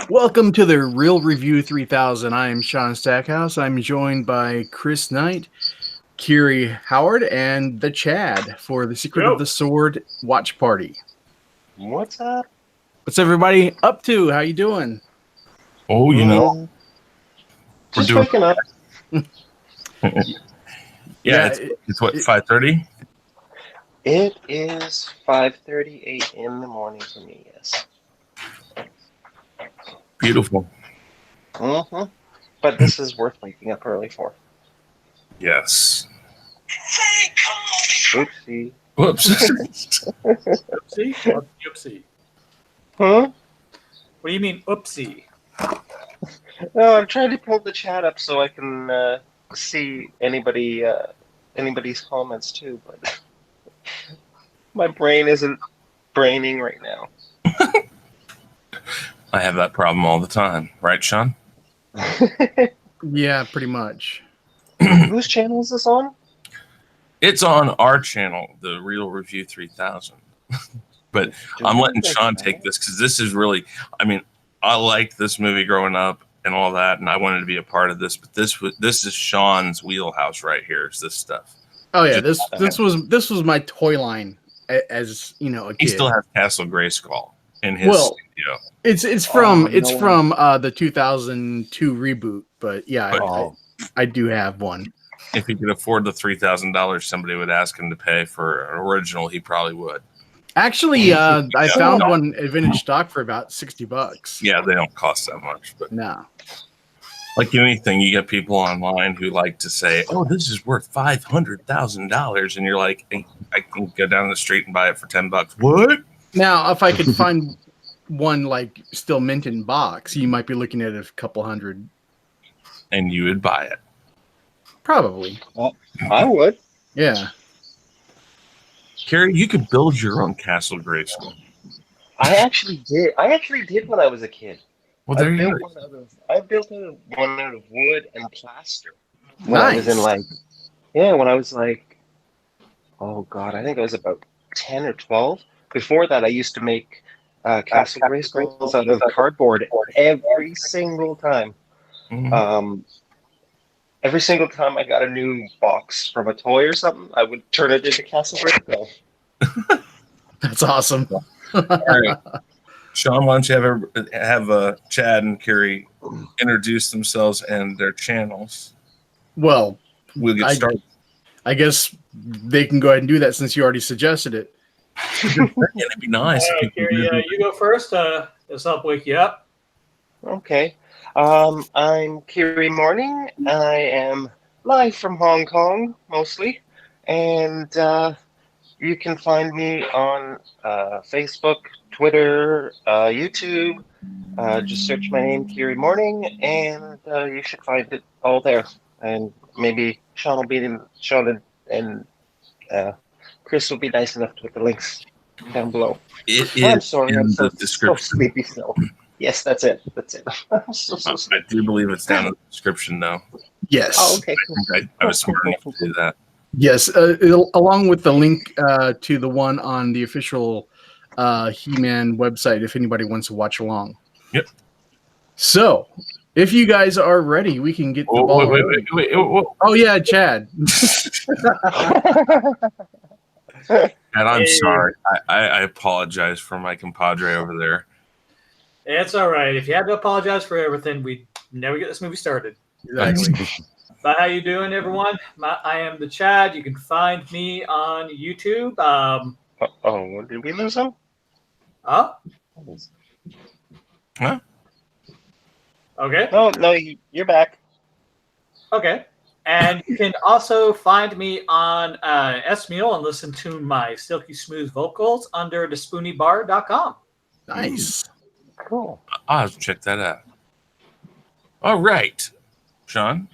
Welcome to the Real Review 3000. I am Shaun Stackhouse. I'm joined by Chris Knight, Kiri Howard, and the Chad for the Secret of the Sword watch party. What's up? What's everybody up to? How you doing? Oh, just waking up. It's what, 5:30? It is 5:38 in the morning for me. Yes. Beautiful. But this is worth waking up early for. Yes. Oopsie. Whoops. Oopsie? Oopsie. Huh? What do you mean, oopsie? No, I'm trying to pull the chat up so I can see anybody's comments too, but my brain isn't braining right now. I have that problem all the time, right, Shaun? Yeah, pretty much. Whose channel is this on? It's on our channel, the Real Review 3000. But I'm letting Shaun take this because this is really, I liked this movie growing up and all that, and I wanted to be a part of this. But this is Shaun's wheelhouse right here. Is this stuff? Oh yeah, this was my toy line as a kid. He still has Castle Greyskull in his studio. It's from the 2002 reboot, but yeah, I do have one. If he could afford the $3,000 somebody would ask him to pay for an original, he probably would. Actually, I found one at vintage stock for about $60. Yeah, they don't cost that much, but no. Like anything, you get people online who like to say, "Oh, this is worth $500,000," and you're like, hey, "I can go down the street and buy it for $10." What? Now, if I could find one like still mint in box, you might be looking at a couple hundred. And you would buy it. Probably. Well, I would. Yeah. Kiri, you could build your own Castle Greyskull. I actually did. When I was a kid. Well, there you go. I built one out of wood and plaster. Nice. I was when I was like, oh god, I think I was about 10 or 12. Before that, I used to make Castle Greyskulls out of cardboard every single time. Mm-hmm. Every single time I got a new box from a toy or something, I would turn it into Castle Greyskull. That's awesome. All right. Shaun, why don't you have Chad and Kiri introduce themselves and their channels? Well, we'll get started. I guess they can go ahead and do that since you already suggested it. It'd be nice. All right, Kiri, you go first. This help wake you up. Okay. I'm Kiri Morning. I am live from Hong Kong, mostly. And you can find me on Facebook, Twitter, YouTube. Just search my name, Kiri Morning, and you should find it all there. And maybe Shaun and Chris will be nice enough to put the links down below. I'm sorry, I'm so sleepy still. Yes, that's it. I'm so I do believe it's down in the description, though. Yes. Oh, okay. I was smart enough to do that. Yes, along with the link to the one on the official He-Man website, if anybody wants to watch along. Yep. So, if you guys are ready, we can get the ball. Wait. Oh yeah, Chad. And I'm sorry. I apologize for my compadre over there. It's all right. If you had to apologize for everything, we'd never get this movie started. Exactly. But how you doing, everyone? I am the Chad. You can find me on YouTube. Did we lose him? Huh? Huh? Okay. No, you're back. Okay. And you can also find me on S-Mule and listen to my silky smooth vocals under thespoonybar.com. Nice. Cool. I'll have to check that out. All right. Shaun?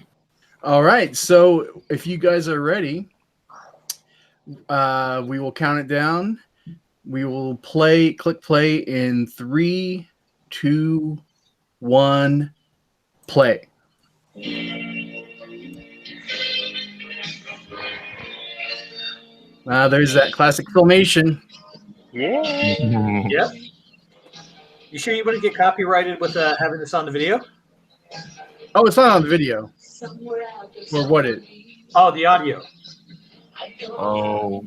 All right. So if you guys are ready, we will count it down. We will click play in 3, 2, 1, play. There's that classic filmation. Yeah. Yep. You sure you wouldn't get copyrighted with having this on the video? Oh, it's not on the video. Or what it? Oh, the audio. Oh,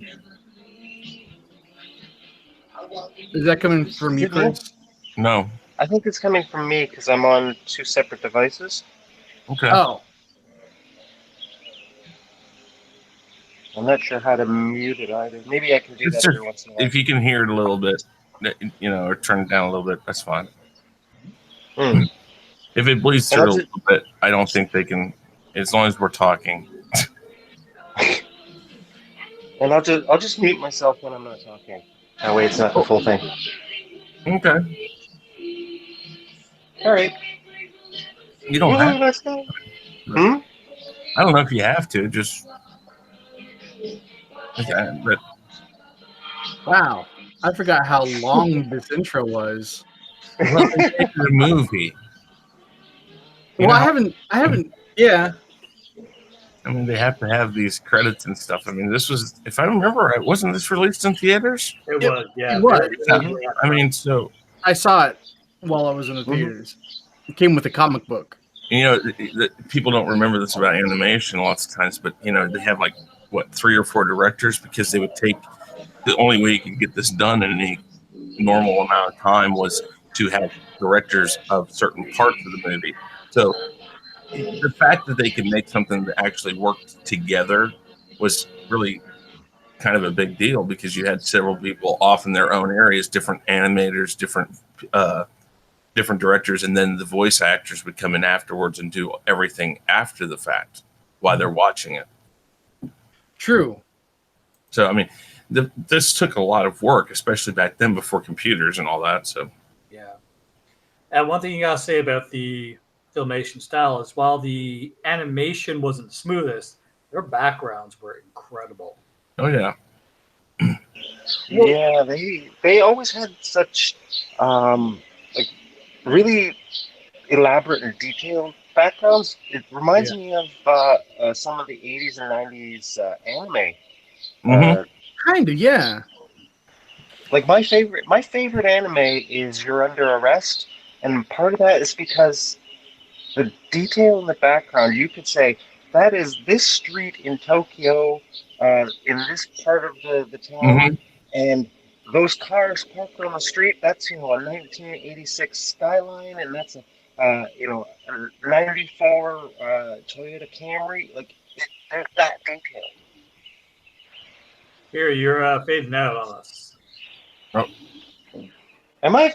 Is that coming from you, Chris? no. I think it's coming from me because I'm on 2 separate devices. Okay. Oh, I'm not sure how to mute it either. Maybe I can do It's that every once in a while. If you can hear it a little bit, or turn it down a little bit, that's fine. Hmm. If it bleeds And through a I'll little bit, I don't think they can, as long as we're talking. And I'll just mute myself when I'm not talking. That way, it's not the full thing. Okay. All right. You don't Woo, have. let's go. I don't know if you have to. Just. Okay, but wow. I forgot how long this intro was. well, it's a movie. Well, I haven't. Yeah. I mean, they have to have these credits and stuff. I mean, this was, if I remember right, wasn't this released in theaters? It Yep, was, yeah. it was. I mean, so I saw it while I was in the theaters. It came with a comic book. people don't remember this about animation lots of times, but they have like 3 or 4 directors because they would take the only way you could get this done in any normal amount of time was to have directors of certain parts of the movie. So the fact that they could make something that actually worked together was really kind of a big deal because you had several people off in their own areas, different animators, different directors, and then the voice actors would come in afterwards and do everything after the fact while they're watching it. True. So, I mean, this took a lot of work, especially back then before computers and all that. So, yeah. And one thing you gotta say about the filmation style is while the animation wasn't the smoothest, their backgrounds were incredible. oh yeah, Yeah, they always had such like really elaborate and detailed backgrounds. It reminds me of some of the 80s and 90s anime. Mhm. Kind of, yeah. Like my favorite anime is You're Under Arrest, and part of that is because the detail in the background. You could say that is this street in Tokyo, in this part of the town, and those cars parked on the street. That's a 1986 Skyline, and that's a a '94 Toyota Camry. Like there's that detail. Here, you're fading out on us. Am I?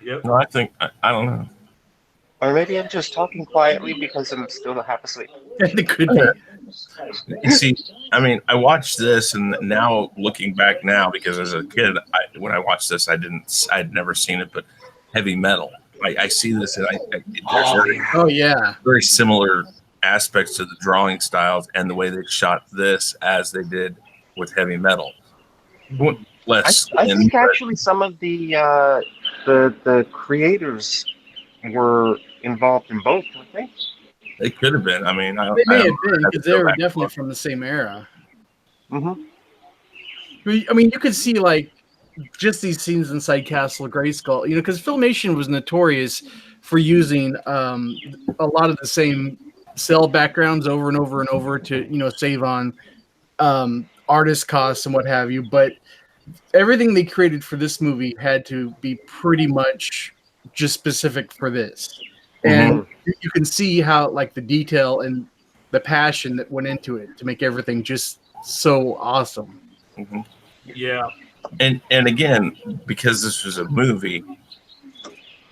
Yep. No, I think I don't know. Or maybe I'm just talking quietly because I'm still half asleep. It could be. You see, I mean, I watched this, and now looking back now, because as a kid, when I watched this, I'd never seen it, but Heavy Metal. I see this, and there's very similar aspects to the drawing styles and the way they shot this as they did with Heavy Metal. Less, I think actually some of the creators were involved in both, weren't they? They could have been. I mean, They may have been because they were definitely from the same era. Mm-hmm. I mean, you could see like just these scenes inside Castle Greyskull, because Filmation was notorious for using a lot of the same cell backgrounds over and over and over to save on artist costs and what have you. But everything they created for this movie had to be pretty much just specific for this. And you can see how like the detail and the passion that went into it to make everything just so awesome. Mm-hmm. Yeah. And again, because this was a movie,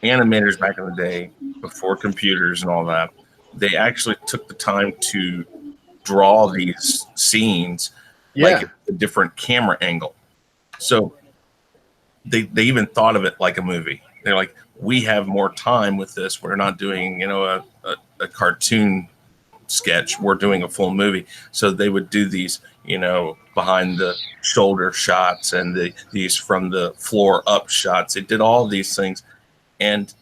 animators back in the day, before computers and all that, they actually took the time to draw these scenes like a different camera angle. So they even thought of it like a movie. They're like, we have more time with this. We're not doing, a cartoon sketch. We're doing a full movie. So they would do these, behind the shoulder shots and these from the floor up shots. They did all these things. And,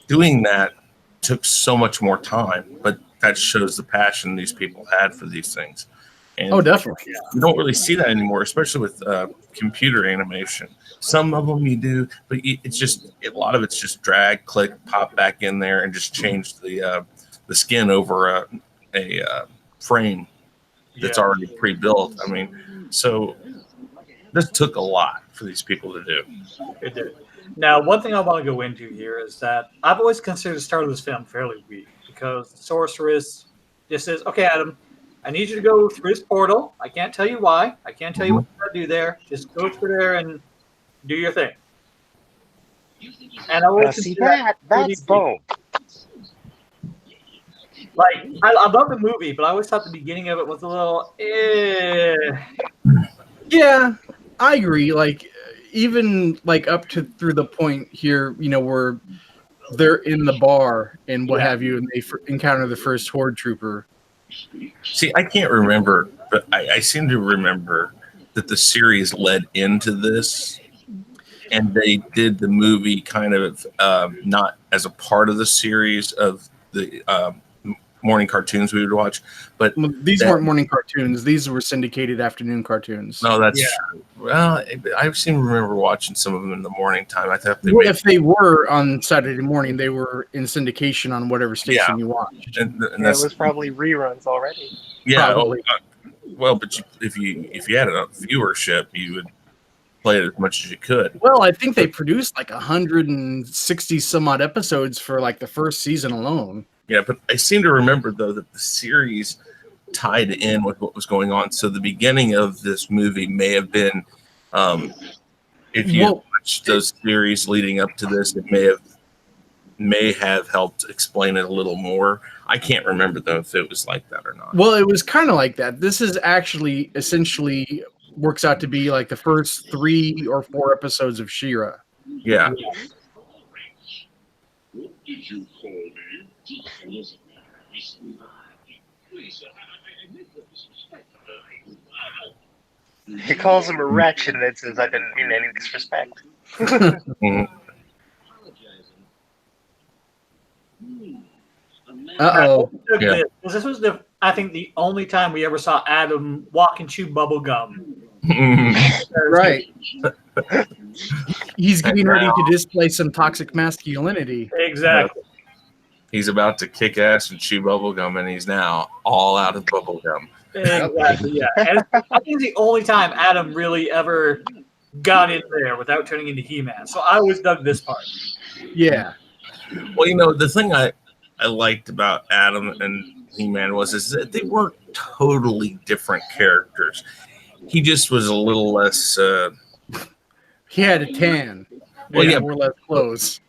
doing that took so much more time, but that shows the passion these people had for these things. And Oh, definitely. you don't really see that anymore, especially with computer animation. Some of them you do, but it's just a lot of it's just drag, click, pop back in there, and just change the skin over a frame that's already pre-built. I mean, so this took a lot for these people to do. It did. Now, one thing I want to go into here is that I've always considered the start of this film fairly weak because the sorceress just says, "Okay, Adam, I need you to go through this portal. I can't tell you why. I can't tell you what you got to do there. Just go through there and do your thing." And I always See consider that's bold. Like, I love the movie, but I always thought the beginning of it was a little, Yeah, I agree. Like, even like up to through the point here, where they're in the bar and what have you, and they encounter the first Horde trooper. See, I can't remember, but I seem to remember that the series led into this, and they did the movie kind of not as a part of the series of the morning cartoons we would watch, but these weren't morning cartoons. These were syndicated afternoon cartoons. No, that's true. Well, I seem to remember watching some of them in the morning time. I thought if they were on Saturday morning, they were in syndication on whatever station you watched. And it was probably reruns already. Yeah. Well, but if you had a viewership, you would play it as much as you could. Well, I think they produced like 160 some odd episodes for like the first season alone. Yeah, but I seem to remember though that the series tied in with what was going on. So the beginning of this movie may have been, if you watched those series leading up to this, it may have helped explain it a little more. I can't remember though if it was like that or not. Well, it was kind of like that. This is actually essentially works out to be like the first 3 or 4 episodes of She-Ra. Yeah. What did you call me? He calls him a wretch and then says, "I didn't mean any disrespect." Uh-oh. Yeah. This was I think the only time we ever saw Adam walk and chew bubble gum. Right. He's getting ready to display some toxic masculinity. Exactly. He's about to kick ass and chew bubblegum, and he's now all out of bubblegum. Exactly, yeah. And I think it's the only time Adam really ever got in there without turning into He-Man. So I always dug this part. Yeah. Well, the thing I liked about Adam and He-Man is that they weren't totally different characters. He just was a little less... he had a tan. Well, yeah. More or less clothes.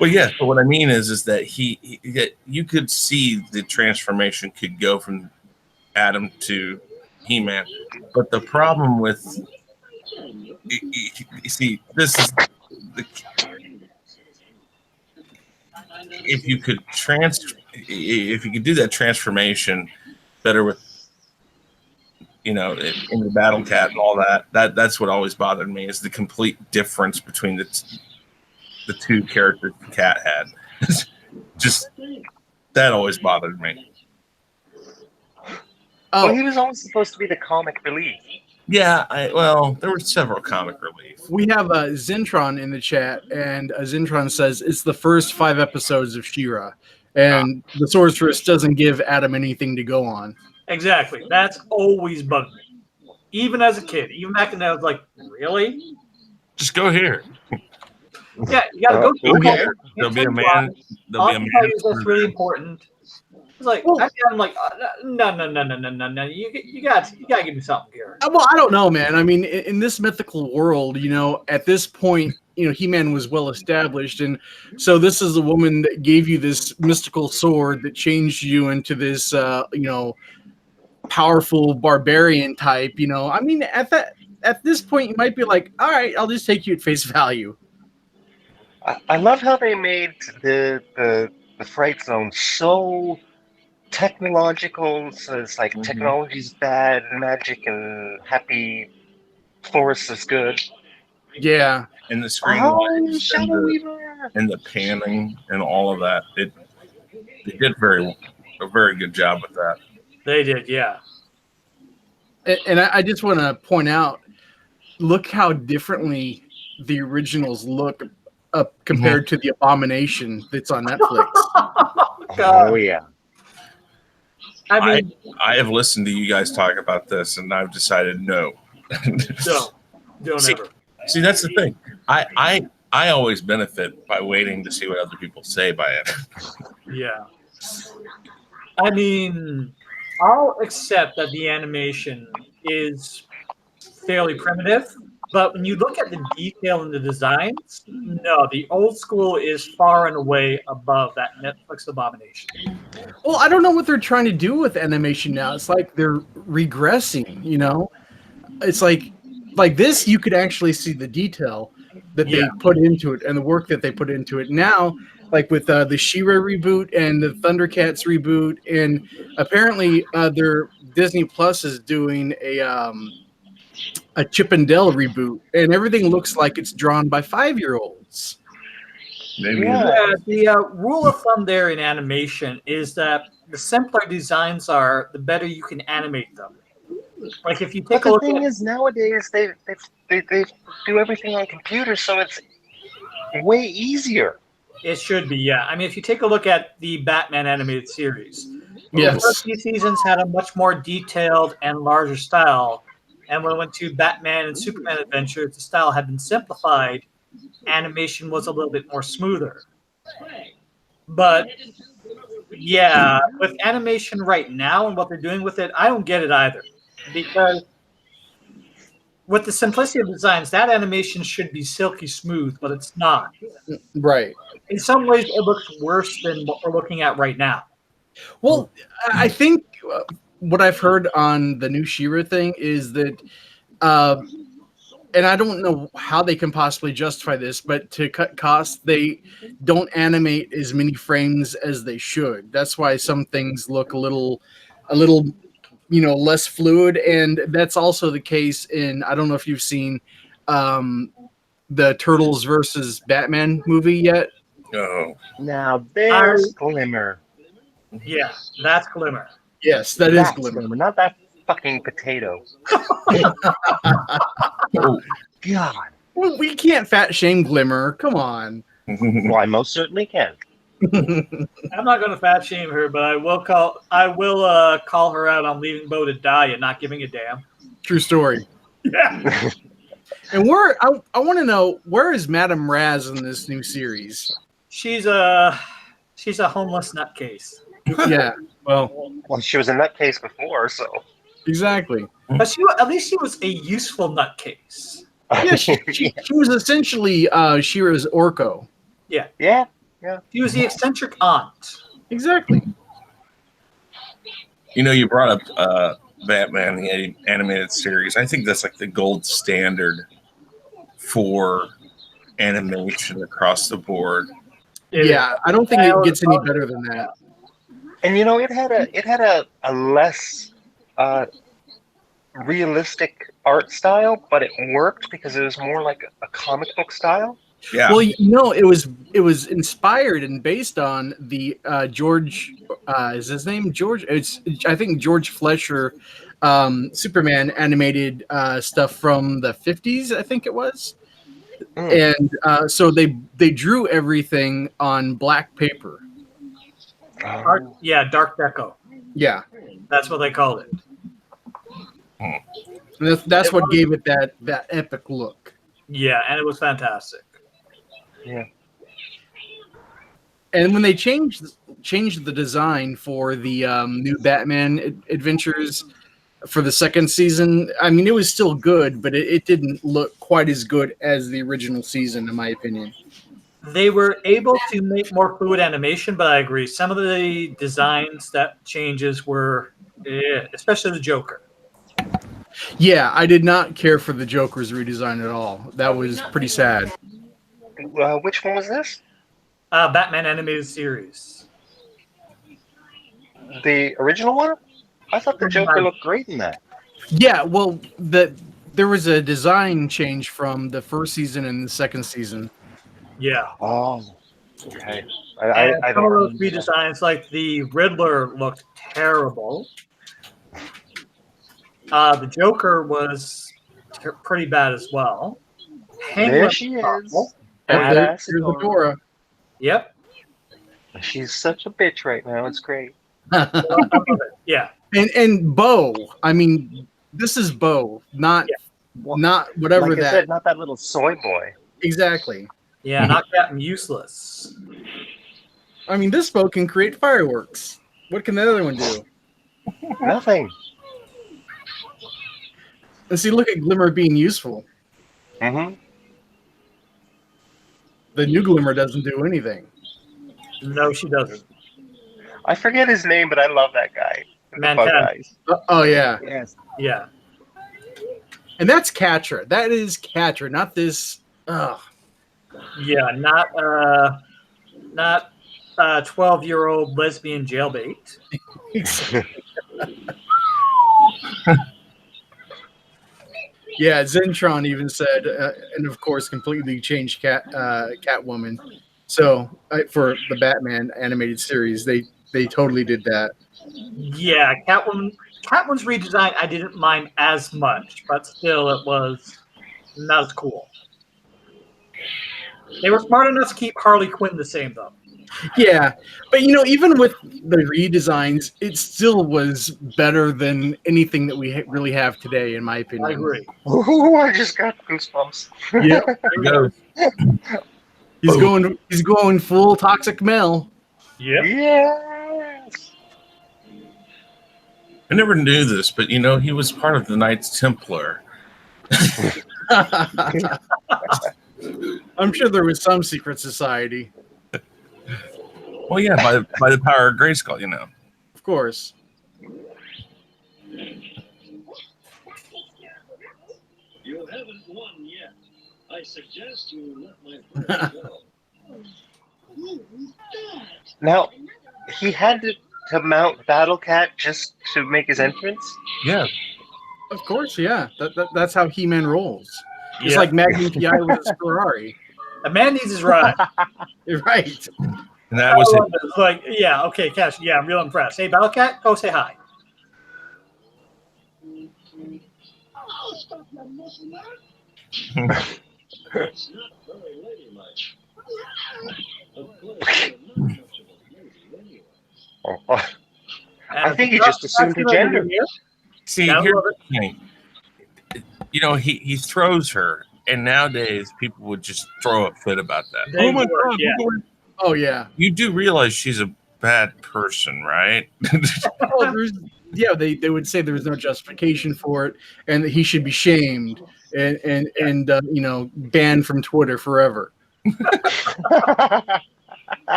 Well, yeah. But what I mean is that you could see the transformation could go from Adam to He-Man, but the problem with you see, this is if you could do that transformation better with in the Battle Cat and all that's what always bothered me is the complete difference between the two characters the Cat had. Just that always bothered me. Oh, well, he was always supposed to be the comic relief. Yeah, there were several comic relief. We have Zentron in the chat, and Zentron says it's the first 5 episodes of She-Ra, and the sorceress doesn't give Adam anything to go on. Exactly. That's always bugged me. Even as a kid, even back in the day, I was like, really? Just go here. Yeah, you gotta go through okay. There'll be a man. That's really important. It's like, I'm like, no. You got to give me something here. Well, I don't know, man. I mean, in this mythical world, at this point, He-Man was well established, and so this is a woman that gave you this mystical sword that changed you into this, powerful barbarian type. I mean, at this point, you might be like, all right, I'll just take you at face value. I love how they made the Fright Zone so technological. So it's like technology's bad, magic and happy, force is good. Yeah, and the screen and the panning and all of that, they did a very good job with that. They did, yeah. And I just want to point out, look how differently the originals look up compared to the Abomination that's on Netflix. Oh yeah. I mean, I have listened to you guys talk about this, and I've decided no. don't See- ever. See, that's the thing. I always benefit by waiting to see what other people say by it. Yeah. I mean, I'll accept that the animation is fairly primitive, but when you look at the detail in the designs, no, the old school is far and away above that Netflix Abomination. Well, I don't know what they're trying to do with animation now. It's like they're regressing, you know? It's like this, you could actually see the detail that they put into it and the work that they put into it. Now, like with the She-Ra reboot and the Thundercats reboot, and apparently their Disney Plus is doing a Chip and Dale reboot, and everything looks like it's drawn by 5-year-olds. Maybe Yeah, the rule of thumb there in animation is that the simpler designs are, the better you can animate them. Like if you But take a the look thing at, is, nowadays they do everything on computers, so it's way easier. it should be, yeah. I mean, if you take a look at the Batman animated series, the Yes. first few seasons had a much more detailed and larger style, and when it went to Batman and Superman Adventures, the style had been simplified. Animation was a little bit more smoother. But yeah, with animation right now and what they're doing with it, I don't get it either. Because with the simplicity of designs, that animation should be silky smooth, but it's not. Right. In some ways, it looks worse than what we're looking at right now. Well, I think what I've heard on the new She-Ra thing is that, and I don't know how they can possibly justify this, but to cut costs, they don't animate as many frames as they should. That's why some things look a little, less fluid. And that's also the case in, I don't know if you've seen the Turtles versus Batman movie yet. Oh, Now there's Glimmer. Yeah, that's Glimmer. Yes, that's That's Glimmer. not that fucking potato. oh. God. Well, we can't fat shame Glimmer. Come on. Well, I most certainly can. I'm not going to fat shame her, but I will call her out on leaving Bo to die and not giving a damn. True story. Yeah. And I want to know, where is Madame Raz in this new series? She's a homeless nutcase. Yeah. Well, She was in that case before, so. exactly. But at least she was a useful nutcase. Yeah, she was essentially She-Ra's Orko. Yeah. Yeah. She was the eccentric aunt. Exactly. You brought up Batman, the animated series. I think that's like the gold standard for animation across the board. Yeah, I don't think it gets any better than that. And it had a less realistic art style, but it worked because it was more like a comic book style. Yeah. Well, it was inspired and based on the George. Is his name George? I think George Fletcher, Superman animated stuff from the 50s. I think it was, and so they drew everything on black paper. Dark Deco. Yeah, That's what they called it. and that's what gave it that epic look. Yeah, and it was fantastic. Yeah. And when they changed the design for the new Batman adventures for the second season, I mean, it was still good, but it didn't look quite as good as the original season, in my opinion. They were able to make more fluid animation, but I agree. Some of the designs that changes were, especially the Joker. Yeah, I did not care for the Joker's redesign at all. That was pretty sad. Which one was this? Batman animated series. The original one? I thought the Joker looked great in that. Yeah, well, there was a design change from the first season and the second season. Yeah. Oh, okay. And I some of those don't redesigns, like the Riddler, looked terrible. The Joker was pretty bad as well. There she is. Badass Here's Etheria. Adora. Yep. She's such a bitch right now. It's great. Yeah. And Bo. I mean, this is Bo, not whatever Like I that. said, not that little soy boy. Exactly. Yeah, not Captain Useless. I mean, this Bo can create fireworks. What can the other one do? Nothing. And see, look at Glimmer being useful. Mm-hmm. The new Glimmer doesn't do anything. No, she doesn't. I forget his name, but I love that guy. The Man, bug eyes. Oh yeah, Yes. Yeah. and that's Catra. That is Catra, not this. Oh, Yeah, not 12-year-old lesbian jailbait. yeah. Zentron even said, and of course, completely changed Catwoman. So for the Batman animated series, they totally did that. Yeah, Catwoman's redesign I didn't mind as much, but still it was not as cool. They were smart enough to keep Harley Quinn the same though. Yeah, but even with the redesigns, it still was better than anything that we really have today, in my opinion. I agree. Ooh, I just got goosebumps. Yeah, Go. he's going full toxic Mel. Yep. Yes. I never knew this, but he was part of the Knights Templar. I'm sure there was some secret society. Well, yeah, by the power of Greyskull, Of course. You haven't won yet. I suggest you let my friend go. Now, he had to mount Battle Cat just to make his entrance. Yeah. Of course, yeah. That's how He-Man rolls. It's Yeah. like Magnum PI with a Ferrari. A man needs his ride. Right. And that was it. It's like, yeah, okay, Cash. Yeah, I'm real impressed. Hey, Battlecat, go say hi. Oh, stop that muscle man. It's not very ladylike. Of course, you're not much of a lady anyway. Oh, I think he just assumed her gender. See, Gotta here's love the thing. He throws her, and nowadays people would just throw a fit about that. They Oh my would, God! yeah. look at her. Oh, yeah. You do realize she's a bad person, right? Oh, they would say there was no justification for it, and that he should be shamed and banned from Twitter forever.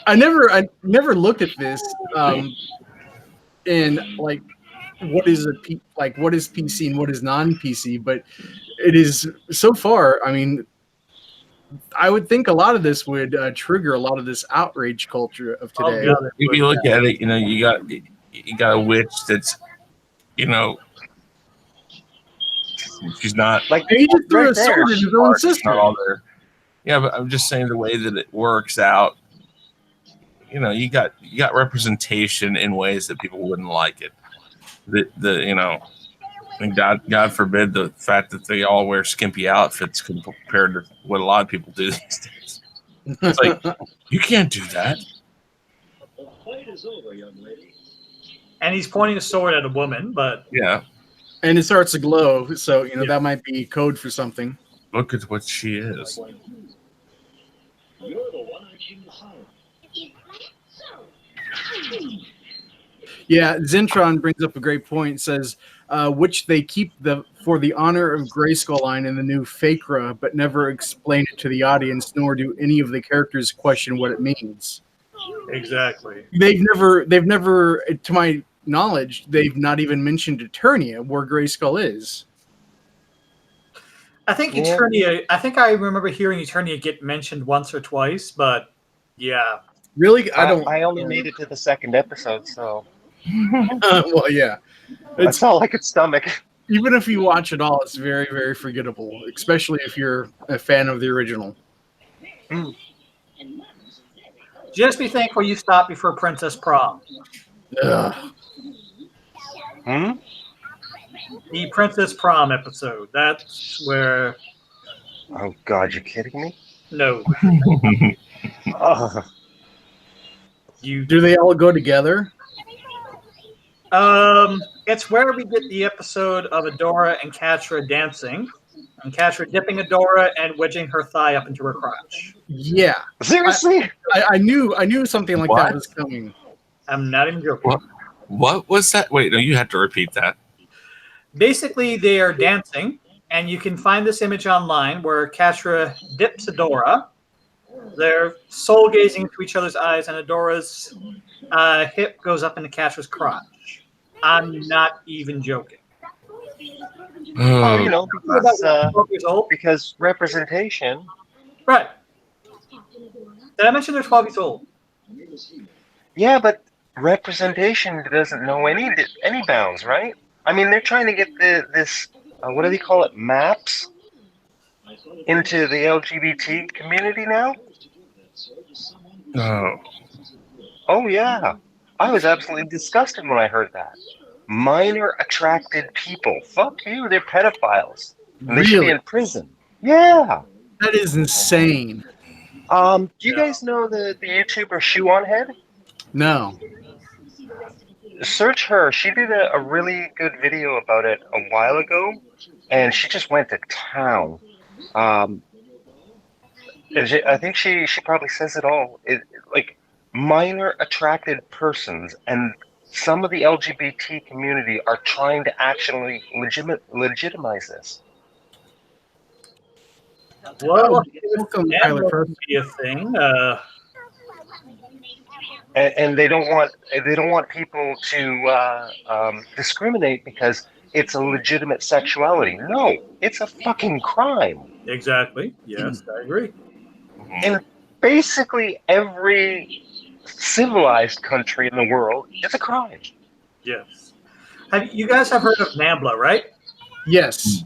I never looked at this in like what is what is PC and what is non-PC, but it is so far. I mean, I would think a lot of this would trigger a lot of this outrage culture of today. Oh, God. If you look at it, you got a witch that's, she's not Like he just threw right a sword there. at his own she's sister. not all there. Yeah, but I'm just saying the way that it works out. You got representation in ways that people wouldn't like it. And God forbid the fact that they all wear skimpy outfits compared to what a lot of people do these days. It's like, you can't do that. The fight is over, young lady. And he's pointing a sword at a woman, but Yeah, And it starts to glow, so Yeah. that might be code for something. look at what she is. You're the one I came to find. Yeah, Zentron brings up a great point. Says which they keep for the honor of Greyskull line in the new Fakra, but never explain it to the audience, nor do any of the characters question what it means. exactly. They've never, to my knowledge, they've not even mentioned Eternia, where Greyskull is. I think Yeah. Eternia. I think I remember hearing Eternia get mentioned once or twice, but yeah, Really, I don't. I only made it to the second episode, so Well, yeah. that's all I could stomach. Even if you watch it all, it's very, very forgettable, especially if you're a fan of the original. Just be thankful you stopped before Princess Prom. Ugh. Hmm? The Princess Prom episode. That's where... Oh, God, you kidding me? No. Oh, You... Do they all go together? It's where we get the episode of Adora and Catra dancing, and Catra dipping Adora and wedging her thigh up into her crotch. Yeah. seriously? I knew something like that What? was coming. I'm not even joking. What was that? Wait, no, you have to repeat that. Basically, they are dancing, and you can find this image online where Catra dips Adora. They're soul gazing into each other's eyes, and Adora's hip goes up into Catra's crotch. I'm not even joking. Well, you know, because, 12 years old. because representation. Right. Did I mention they're 12 years old? Yeah, but representation doesn't know any bounds, right? I mean, they're trying to get this what do they call it, maps into the LGBT community now. Oh, Oh yeah, I was absolutely disgusted when I heard that. Minor attracted people. Fuck you, they're pedophiles. And they should be Really? in prison. Yeah. That is insane. Do you guys know the YouTuber Shoe on Head? No. Search her. She did a really good video about it a while ago, and she just went to town. I think she probably says it all. Like minor attracted persons, and some of the LGBT community are trying to actually legitimize this. Well, Welcome, Tyler. First. be a thing. And they don't want people to discriminate because it's a legitimate sexuality. No, it's a fucking crime. Exactly. Yes, I agree. In basically every civilized country in the world, it's a crime. Yes. You guys have heard of NAMBLA, right? Yes.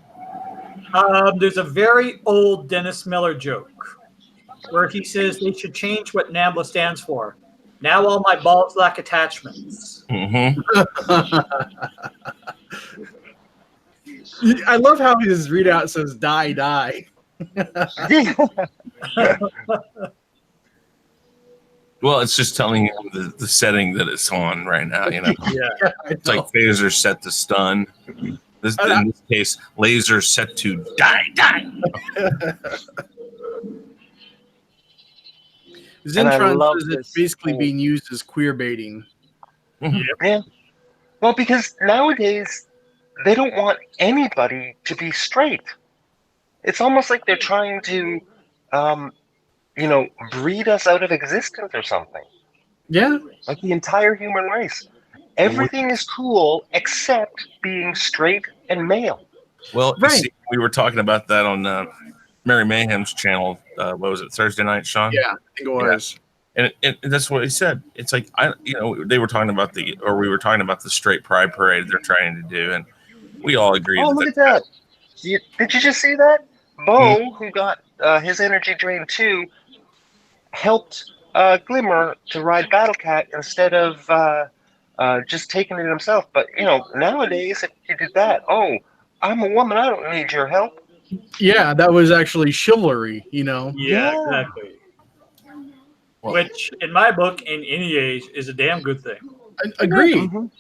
There's a very old Dennis Miller joke where he says they should change what NAMBLA stands for. Now all my balls lack attachments. mm-hmm. I love how his readout says "die, die." Well, it's just telling you the setting that it's on right now. You know, Yeah. it's like phaser set to stun. In this case, laser set to die. Zentron love says it's this basically whole- being used as queer baiting. Yeah. Well, because nowadays they don't want anybody to be straight. It's almost like they're trying to, breed us out of existence or something. Yeah. Like the entire human race. Everything is cool except being straight and male. Well, you Right. see, we were talking about that on Mary Mayhem's channel. What was it, Thursday night, Shaun? Yeah, I think it was. And that's what he said. It's like they were talking about we were talking about the straight pride parade they're trying to do, and we all agree. Oh, look at that. Did you just see that? Bo, who got his energy drained too, helped Glimmer to ride Battle Cat instead of just taking it himself. But, nowadays, if you did that, oh, I'm a woman, I don't need your help. Yeah, that was actually chivalry, Yeah, Yeah. exactly. Well- Which, in my book, in any age, is a damn good thing. Agreed. Mhm.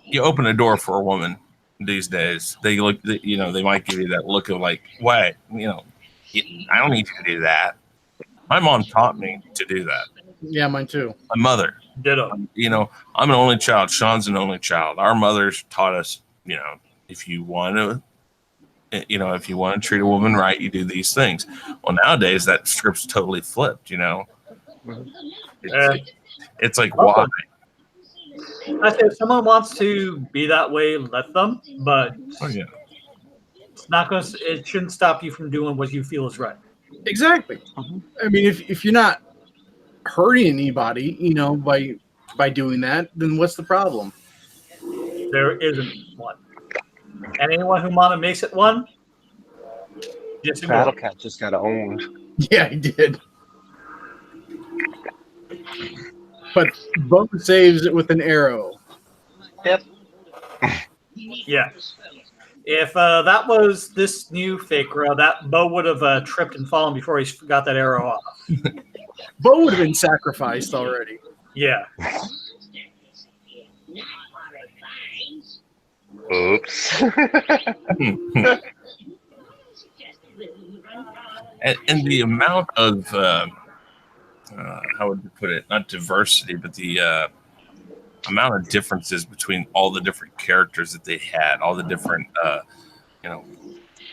You open a door for a woman these days. They might give you that look of like, what? I don't need you to do that. My mom taught me to do that. Yeah, mine too. My mother. Ditto. I'm an only child. Sean's an only child. Our mothers taught us, if you want to treat a woman right, you do these things. Well, nowadays that script's totally flipped. It's like, why? I say if someone wants to be that way, let them. But Oh, yeah. it's not going. It shouldn't stop you from doing what you feel is right. Exactly. I mean, if you're not hurting anybody, by doing that, then what's the problem? There isn't one. And anyone who Mama makes it one, just ignore Battle it. Cat just got owned. Yeah, I did. But Bo saves it with an arrow. Yep. Yeah. If that was this new Fakra, that Bo would have tripped and fallen before he got that arrow off. Bo would have been sacrificed already. Yeah. Oops. And the amount of how would you put it? Not diversity, but the amount of differences between all the different characters that they had, all the different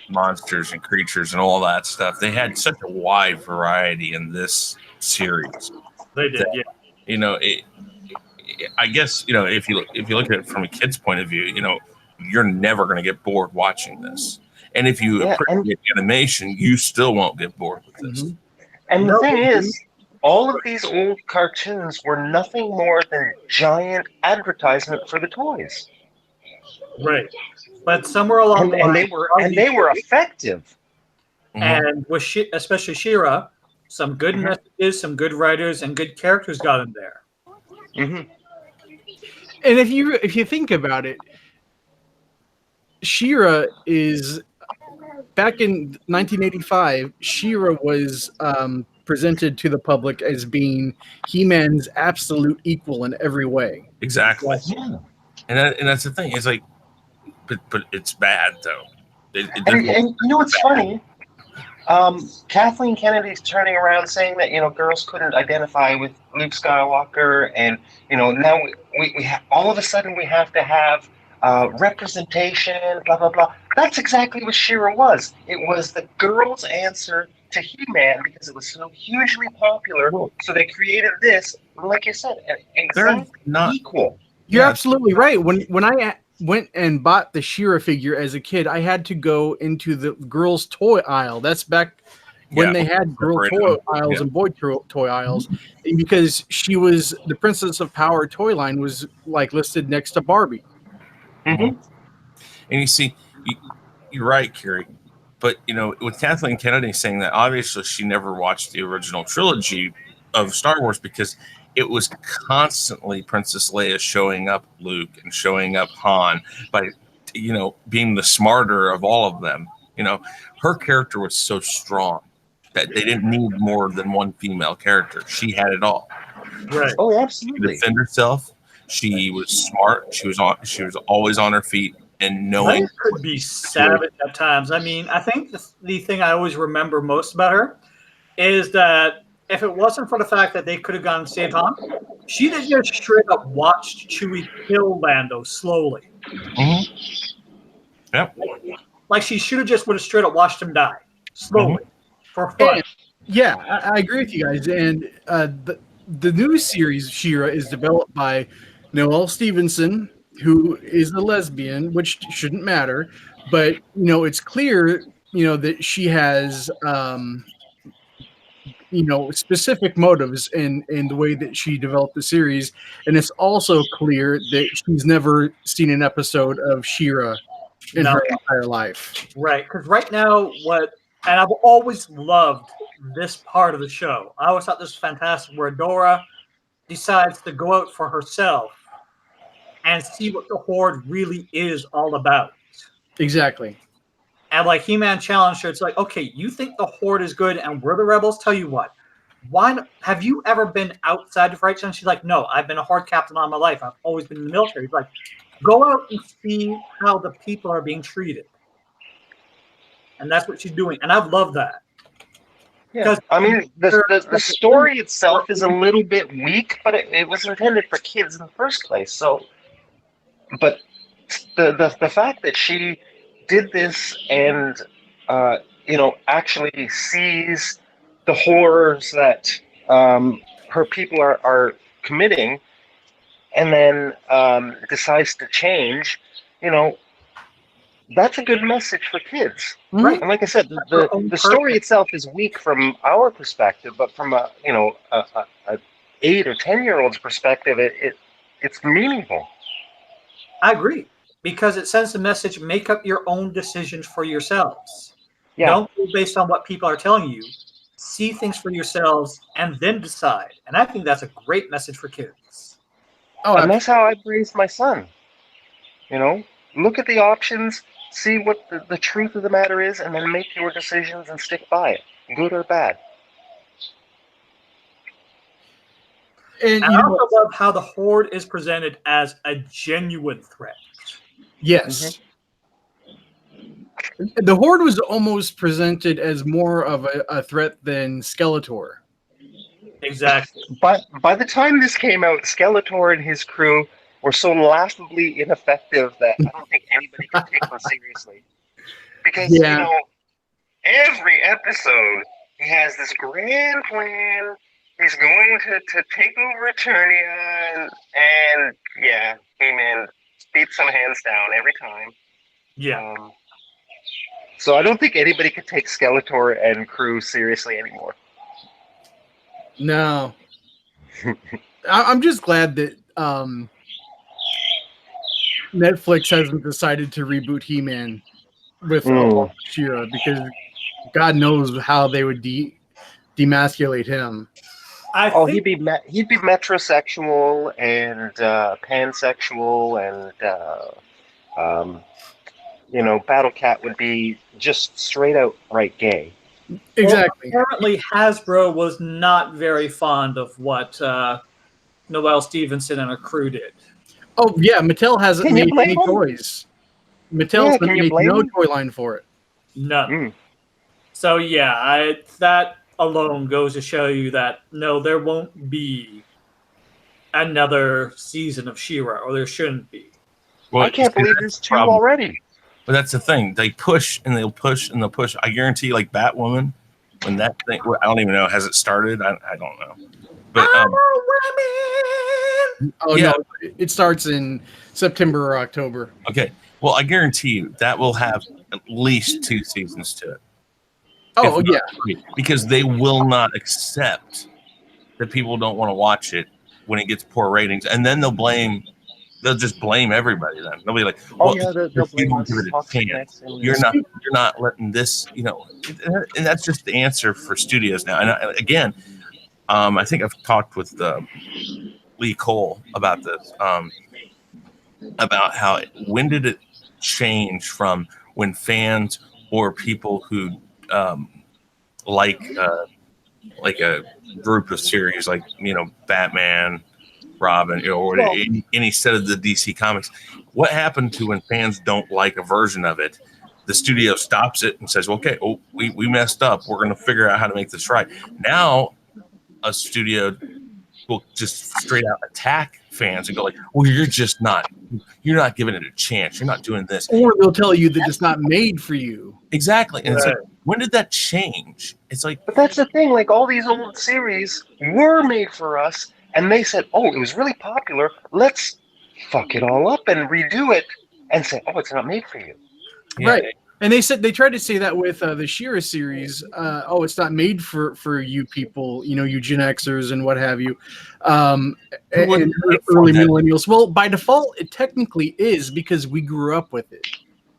monsters and creatures and all that stuff. They had such a wide variety in this series. They did, yeah. I guess if you look at it from a kid's point of view, you're never going to get bored watching this. And if you appreciate animation, you still won't get bored with this. Mhm. And the thing is, all of these old cartoons were nothing more than giant advertisement for the toys. Right. But somewhere along the line, they were effective. And with especially She-Ra, some good messages, some good writers, and good characters got in there. Mm-hmm. And if you think about it, She-Ra is back in 1985. She-Ra was presented to the public as being He-Man's absolute equal in every way. Exactly. Yeah. And that's the thing. It's like, but it's bad though. And you know what's funny? Kathleen Kennedy's turning around saying that girls couldn't identify with Luke Skywalker, and now we all of a sudden we have to have representation, blah blah blah. That's exactly what She-Ra was. It was the girls' answer to He-Man because it was so hugely popular. So they created this, like you said, exactly equal. You're absolutely right. When I went and bought the She-Ra figure as a kid, I had to go into the girls' toy aisle. That's back when they had girl toy aisles and boy toy aisles, because she was the Princess of Power toy line was like listed next to Barbie. Mm-hmm. And you see, you're right, Kiri. But with Kathleen Kennedy saying that, obviously she never watched the original trilogy of Star Wars because it was constantly Princess Leia showing up Luke and showing up Han by, being the smarter of all of them. Her character was so strong that they didn't need more than one female character. She had it all. Right. Oh, absolutely. She defended herself. She was smart. She was always on her feet and knowing. Leia could be savage at times. I mean, I think the thing I always remember most about her is that if it wasn't for the fact that they could have gone and saved Han, she'd have just straight up watched Chewie kill Lando slowly. Mm-hmm. Yep. Like she should have just would have straight up watched him die slowly for fun. Yeah, I agree with you guys. And the new series She-Ra is developed by Noelle Stevenson, who is a lesbian, which shouldn't matter, but it's clear that she has specific motives in the way that she developed the series, and it's also clear that she's never seen an episode of She-Ra in her entire life. Right, because right now, and I've always loved this part of the show. I always thought this was fantastic, where Dora decides to go out for herself and see what the Horde really is all about. Exactly. And like He-Man challenged her, it's like, okay, you think the Horde is good and we're the rebels? Tell you what, why have you ever been outside of right? And she's like, no, I've been a Horde captain all my life. I've always been in the military. He's like, go out and see how the people are being treated. And that's what she's doing. And I've loved that. Yeah. I mean, the story itself is a little bit weak, but it was intended for kids in the first place. So, but the fact that she did this and actually sees the horrors that her people are committing, and then decides to change, that's a good message for kids. Right. And like I said, the story itself is weak from our perspective, but from a 8 or 10-year-old's perspective, it's meaningful. I agree, because it sends the message: make up your own decisions for yourselves. Yeah. Don't go based on what people are telling you. see things for yourselves, and then decide. And I think that's a great message for kids. Oh, And that's how I raised my son. You know, look at the options, see what the truth of the matter is, and then make your decisions and stick by it, good or bad. and I you know, also love how the Horde is presented as a genuine threat. yes. The Horde was almost presented as more of a threat than Skeletor. Exactly. By the time this came out, Skeletor and his crew were so laughably ineffective that I don't think anybody could take them seriously. Because, Yeah. you know, every episode, he has this grand plan. He's going to take over Eternia, and yeah, He-Man beats them hands down every time. Yeah. So I don't think anybody could take Skeletor and crew seriously anymore. No. I'm just glad that Netflix hasn't decided to reboot He-Man with She-Ra, because God knows how they would demasculate him. He'd be metrosexual and pansexual, and you know, Battle Cat would be just straight out right gay. Exactly. Well, apparently, Hasbro was not very fond of what Noelle Stevenson and her crew did. Oh yeah, Mattel hasn't made any toys. Mattel's made no toy line for it. None. So yeah, that alone goes to show you that no, there won't be another season of She-Ra, or there shouldn't be. Well, I can't believe there's two already. But that's the thing. They push and they'll push and they'll push. I guarantee, like Batwoman, when that thing, I don't even know, has it started? I don't know. But no, it starts in September or October. Okay. Well, I guarantee you that will have at least 2 seasons to it. Oh, yeah. 3, because they will not accept that people don't want to watch it when it gets poor ratings. And then they'll just blame everybody then. They'll be like, well, they'll you don't give it a chance. You're not letting this, you know, and that's just the answer for studios now. And again, I think I've talked with Lee Cole about this, about how when did it change from when fans or people who like a group of series, like, you know, Batman, Robin, you know, or any set of the DC comics, what happened to when fans don't like a version of it? The studio stops it and says, okay, we messed up. We're going to figure out how to make this right. Now, a studio will just straight out attack fans and go like, well, you're not giving it a chance. You're not doing this. Or they'll tell you that it's not made for you. Exactly. And it's like, when did that change? It's like, but that's the thing. Like, all these old series were made for us, and they said, oh, it was really popular. Let's fuck it all up and redo it and say, oh, it's not made for you. Yeah. Right. And they tried to say that with the She-Ra series. Oh, it's not made for you people, you know, you Gen Xers and what have you, and early millennials. Well, by default, it technically is, because we grew up with it.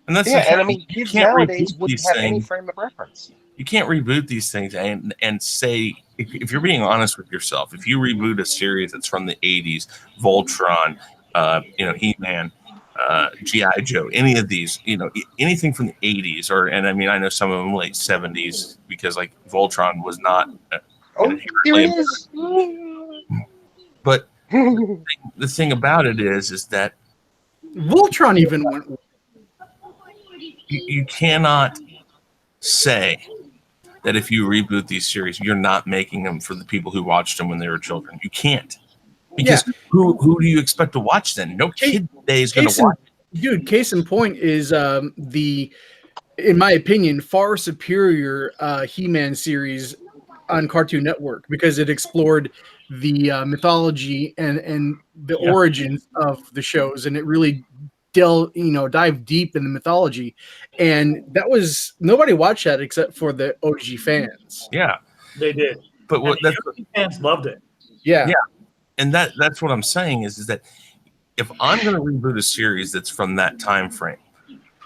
And that's and I mean, kids nowadays wouldn't have any frame of reference. You can't reboot these things and say, if you're being honest with yourself, if you reboot a series that's from the 80s, Voltron, you know, He-Man, G.I. Joe, any of these, you know, anything from the 80s, and I mean, I know some of them late 70s, because like Voltron was not but the thing about it is that Voltron even went. You cannot say that if you reboot these series, you're not making them for the people who watched them when they were children. You can't. Because who do you expect to watch then? No kid today is going to watch. Dude, case in point is in my opinion, far superior He-Man series on Cartoon Network, because it explored the mythology and the origins of the shows, and it really dive deep in the mythology. And that was, nobody watched that except for the OG fans. Yeah, they did. But what the OG fans loved it. Yeah. And that's what I'm saying is that if I'm going to reboot a series that's from that time frame,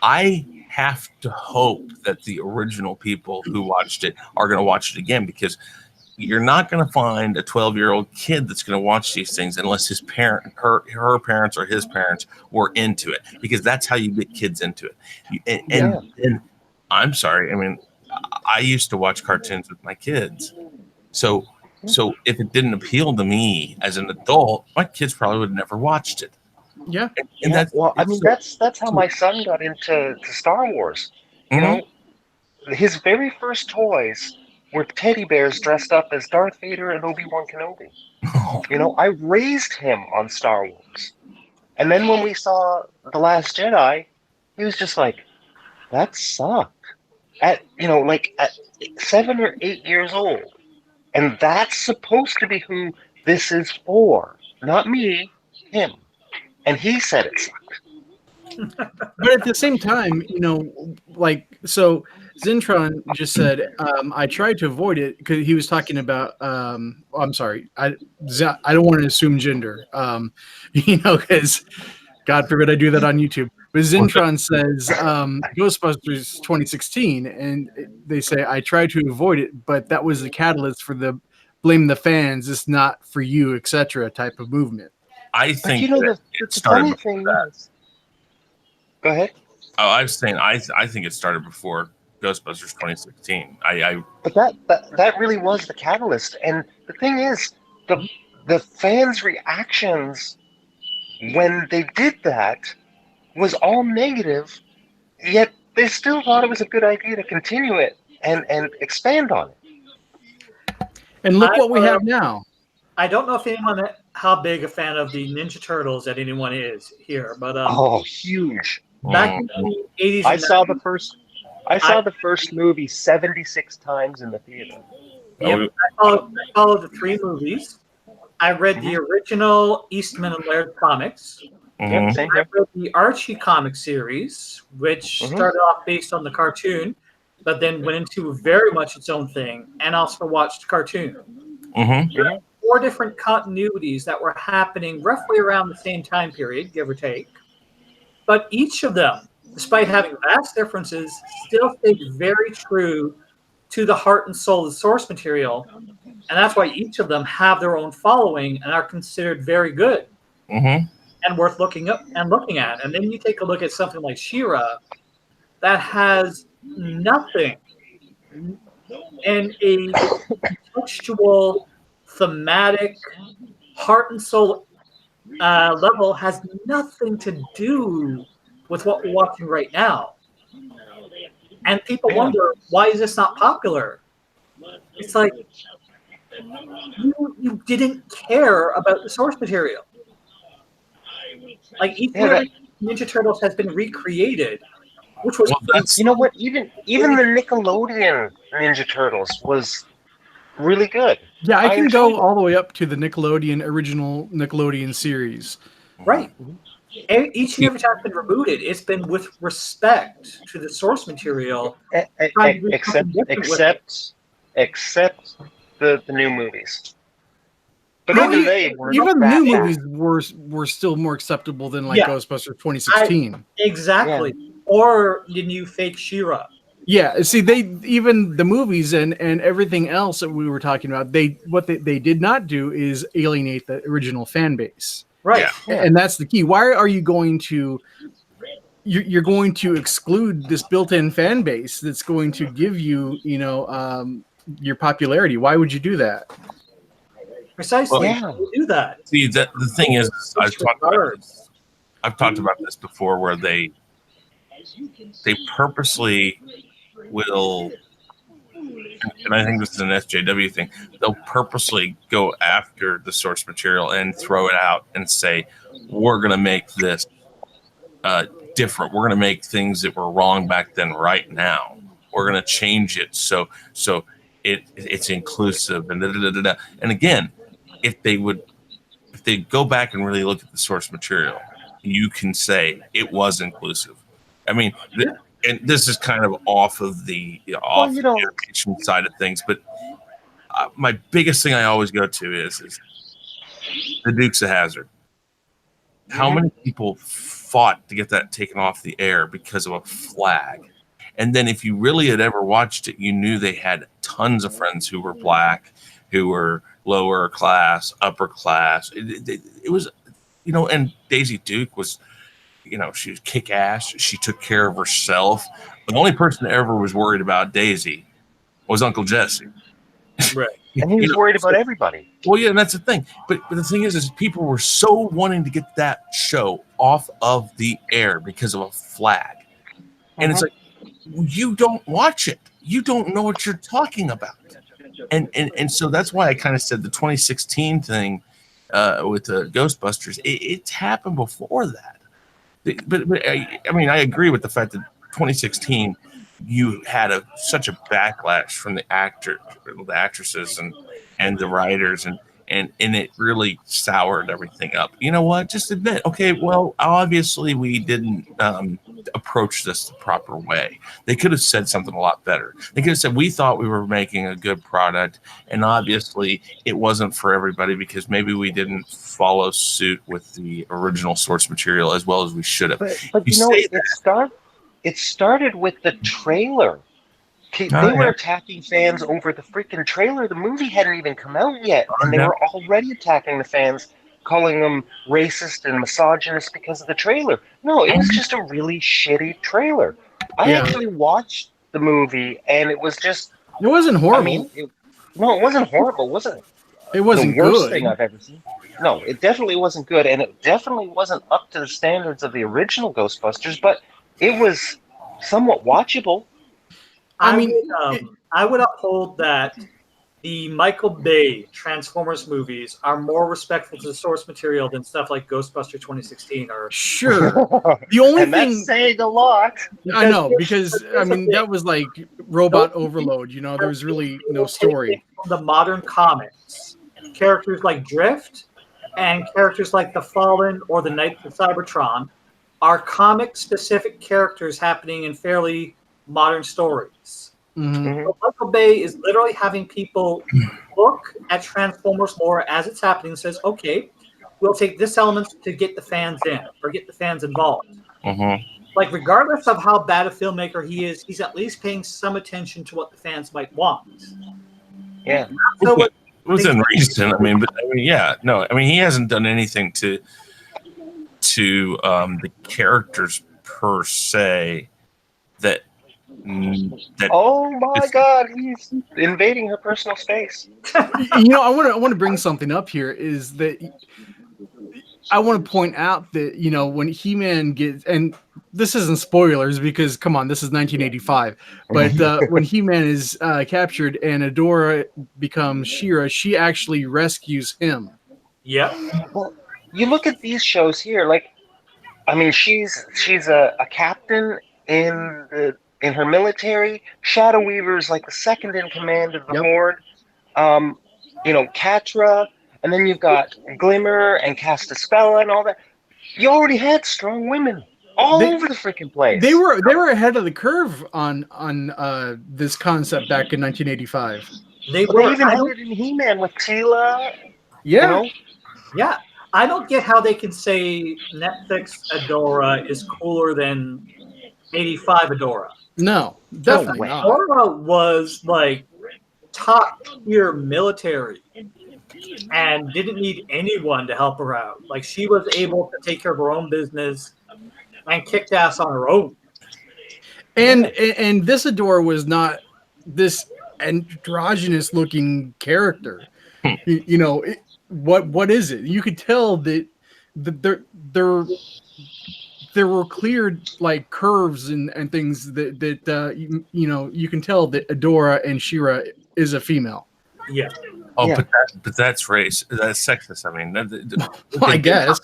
I have to hope that the original people who watched it are going to watch it again, because you're not going to find a 12-year-old kid that's going to watch these things unless her parents or his parents were into it, because that's how you get kids into it. And I'm sorry, I mean, I used to watch cartoons with my kids, so if it didn't appeal to me as an adult, my kids probably would have never watched it. Yeah. And that's, well, I mean, that's how my son got into Star Wars. You know, his very first toys were teddy bears dressed up as Darth Vader and Obi-Wan Kenobi. You know, I raised him on Star Wars. And then when we saw The Last Jedi, he was just like, that sucked. At 7 or 8 years old. And that's supposed to be who this is for. Not me, him. And he said it sucked. But at the same time, so Zentron just said, I tried to avoid it because he was talking about, I'm sorry, I don't want to assume gender, because God forbid I do that on YouTube. But Zentron says Ghostbusters 2016, and they say, I tried to avoid it, but that was the catalyst for the blame the fans, it's not for you, etc. type of movement. I think the funny thing is, go ahead. Oh, I was saying, I think it started before Ghostbusters 2016. But that really was the catalyst. And the thing is, the fans' reactions when they did that was all negative, yet they still thought it was a good idea to continue it and expand on it. And look what we have now. I don't know if how big a fan of the Ninja Turtles that anyone is here, but huge. Back in the 80s, I saw the first movie 76 times in the theater. Yep, I followed the 3 movies. I read the original Eastman and Laird comics. Yep, same I here. read the Archie comic series, which started off based on the cartoon, but then went into very much its own thing, and also watched the cartoon. There are 4 different continuities that were happening roughly around the same time period, give or take. But each of them, despite having vast differences, still stayed very true to the heart and soul of the source material. And that's why each of them have their own following and are considered very good and worth looking up and looking at. And then you take a look at something like She-Ra that has nothing, and a textual, thematic, heart and soul level has nothing to do with what we're watching right now. And people wonder, why is this not popular? It's like, you didn't care about the source material. Like, each Ninja Turtles has been recreated, which was... you know what? Even the Nickelodeon Ninja Turtles was really good. Yeah, I can go all the way up to the original Nickelodeon series. Right. Each and every time it's been rebooted, it's been with respect to the source material. Except the new movies. But Even the new movies were still more acceptable than Ghostbusters 2016. Exactly. Yeah. Or the new fake She-Ra. Yeah, see, even the movies and everything else that we were talking about, what they did not do is alienate the original fan base. Right. Yeah. And that's the key. Why are you going to you're going to exclude this built-in fan base that's going to give you, your popularity? Why would you do that? Precisely. Do that. See, the thing is, I've talked about this before, where they purposely will, and I think this is an SJW thing, they'll purposely go after the source material and throw it out and say, we're going to make this different. We're going to make things that were wrong back then right now. We're going to change it so it's inclusive and da-da-da-da-da. And again, if they go back and really look at the source material, you can say it was inclusive. I mean, and this is kind of off of the animation side of things, but my biggest thing I always go to is the Dukes of Hazzard. How many people fought to get that taken off the air because of a flag. And then if you really had ever watched it, you knew they had tons of friends who were black, who were lower class, upper class. It was, and Daisy Duke was, she was kick ass. She took care of herself. But the only person that ever was worried about Daisy was Uncle Jesse. Right. And he was worried about everybody. Well, yeah, and that's the thing. But the thing is people were so wanting to get that show off of the air because of a flag. And it's like, you don't watch it. You don't know what you're talking about. And so that's why I kind of said the 2016 thing with the Ghostbusters, it's happened before that. But I agree with the fact that 2016, you had such a backlash from the actresses and the writers, and it really soured everything up. You know what? Just admit, okay, well, obviously we didn't approach this the proper way. They could have said something a lot better. They could have said, we thought we were making a good product, and obviously it wasn't for everybody because maybe we didn't follow suit with the original source material as well as we should have. But it started with the trailer. They were attacking fans over the freaking trailer. The movie hadn't even come out yet, and they were already attacking the fans, calling them racist and misogynist because of the trailer. No, it was just a really shitty trailer. I actually watched the movie, and it was just... It wasn't horrible. it wasn't horrible, was it? It wasn't the worst good. thing I've ever seen. No, it definitely wasn't good, and it definitely wasn't up to the standards of the original Ghostbusters, but it was somewhat watchable. I would uphold that the Michael Bay Transformers movies are more respectful to the source material than stuff like Ghostbuster 2016 are. Sure. The only and thing that's saying a lot. I know, because that was like robot overload. There was really no story. From the modern comics, characters like Drift and characters like the Fallen or the Knights of Cybertron are comic-specific characters happening in fairly modern stories. Mm-hmm. So Michael Bay is literally having people look at Transformers more as it's happening and says, okay, we'll take this element to get the fans in or get the fans involved. Like, regardless of how bad a filmmaker he is, he's at least paying some attention to what the fans might want. Yeah. So within reason. He hasn't done anything to the characters per se that oh my God, he's invading her personal space. I want to bring something up here, is that I want to point out that when He-Man gets, and this isn't spoilers because come on, this is 1985, but when He-Man is captured and Adora becomes She-Ra, she actually rescues him. Yeah. Well, you look at these shows here, she's a captain in her military. Shadow Weaver's like the second in command of the Horde. Catra, and then you've got Glimmer and Castaspella and all that. You already had strong women all over the freaking place. They were ahead of the curve on this concept back in 1985. They even had it in He-Man with Teela. Yeah. Yeah. I don't get how they can say Netflix Adora is cooler than 85 Adora. No, definitely not. Adora was like top tier military and didn't need anyone to help her out. Like, she was able to take care of her own business and kicked ass on her own. And this Adora was not this androgynous looking character. What is it? You could tell that there were clear like curves and things that you can tell that Adora and She-Ra is a female. Yeah. Oh, yeah. But that's race. That's sexist. I mean, I guess.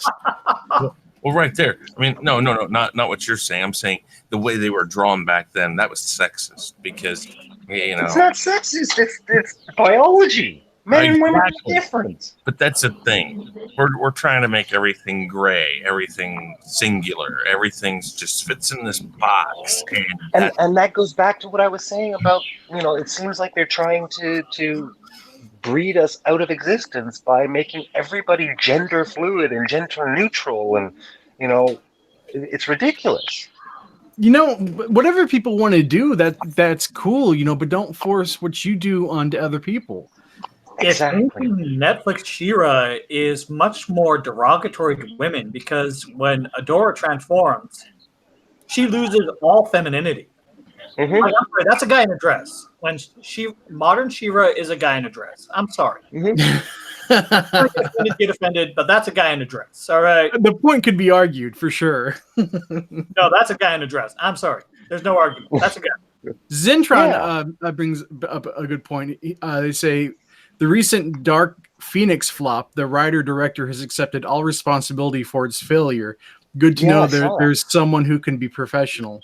Well, right there. I mean, no, not what you're saying. I'm saying the way they were drawn back then, that was sexist because it's not sexist. It's biology. Men and women are different. But that's the thing. We're trying to make everything gray, everything singular, everything's just fits in this box. And that goes back to what I was saying about, it seems like they're trying to breed us out of existence by making everybody gender fluid and gender neutral and, It's ridiculous. You know, whatever people want to do, that's cool, you know, but don't force what you do onto other people. Exactly. If anything, Netflix She-Ra is much more derogatory to women because when Adora transforms, she loses all femininity. Mhm. Like, I'm sorry, that's a guy in a dress. When modern She-Ra is a guy in a dress. I'm sorry. Mhm. Get offended, but that's a guy in a dress. All right. The point could be argued for sure. No, that's a guy in a dress. I'm sorry. There's no argument. That's a guy. Zentron brings up a good point. They say the recent Dark Phoenix flop, the writer-director has accepted all responsibility for its failure. Good to know there's someone who can be professional.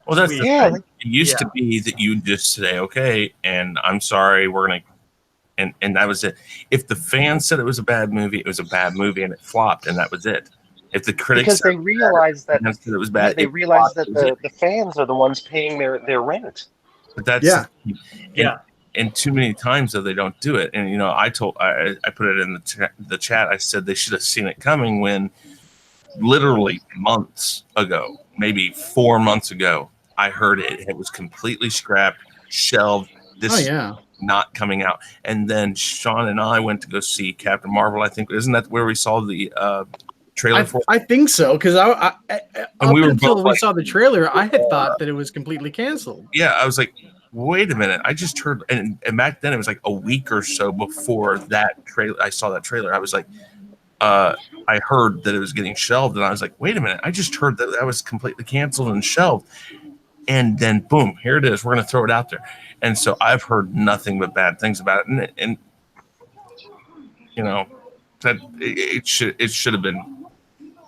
Well, that's the Sweet. Yeah. thing. It used to be that you just say, okay, and I'm sorry, we're going to, and that was it. If the fans said it was a bad movie, it was a bad movie and it flopped, and that was it. If the critics Because they realized that it was bad, they realized that the fans are the ones paying their rent. But that's and too many times though they don't do it. And you know, I put it in the chat. I said they should have seen it coming when literally months ago, maybe 4 months ago, I heard it was completely scrapped, shelved. This is not coming out. And then Shaun and I went to go see Captain Marvel. I think isn't that where we saw the trailer for? I think so, because until we saw the trailer, I had thought that it was completely canceled. Yeah, I was like, wait a minute. I just heard, and back then it was like a week or so before that trailer. I saw that trailer. I was like, I heard that it was getting shelved, and I was like, wait a minute. I just heard that was completely canceled and shelved. And then boom, here it is. We're going to throw it out there. And so I've heard nothing but bad things about it. And you know, that it should have been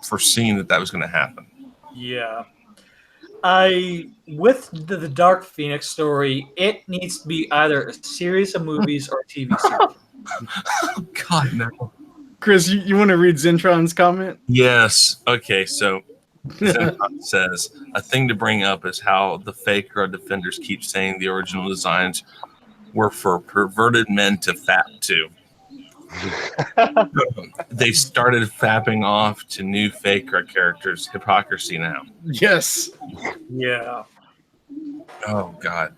foreseen that was going to happen. Yeah. With the Dark Phoenix story, it needs to be either a series of movies or a TV series. Oh, God, no. Chris, you want to read Zentron's comment? Yes. Okay, so Zentron says, a thing to bring up is how the Faker defenders keep saying the original designs were for perverted men to fap to. They started fapping off to new Faker characters. Hypocrisy now. Yes. Yeah. Oh, God.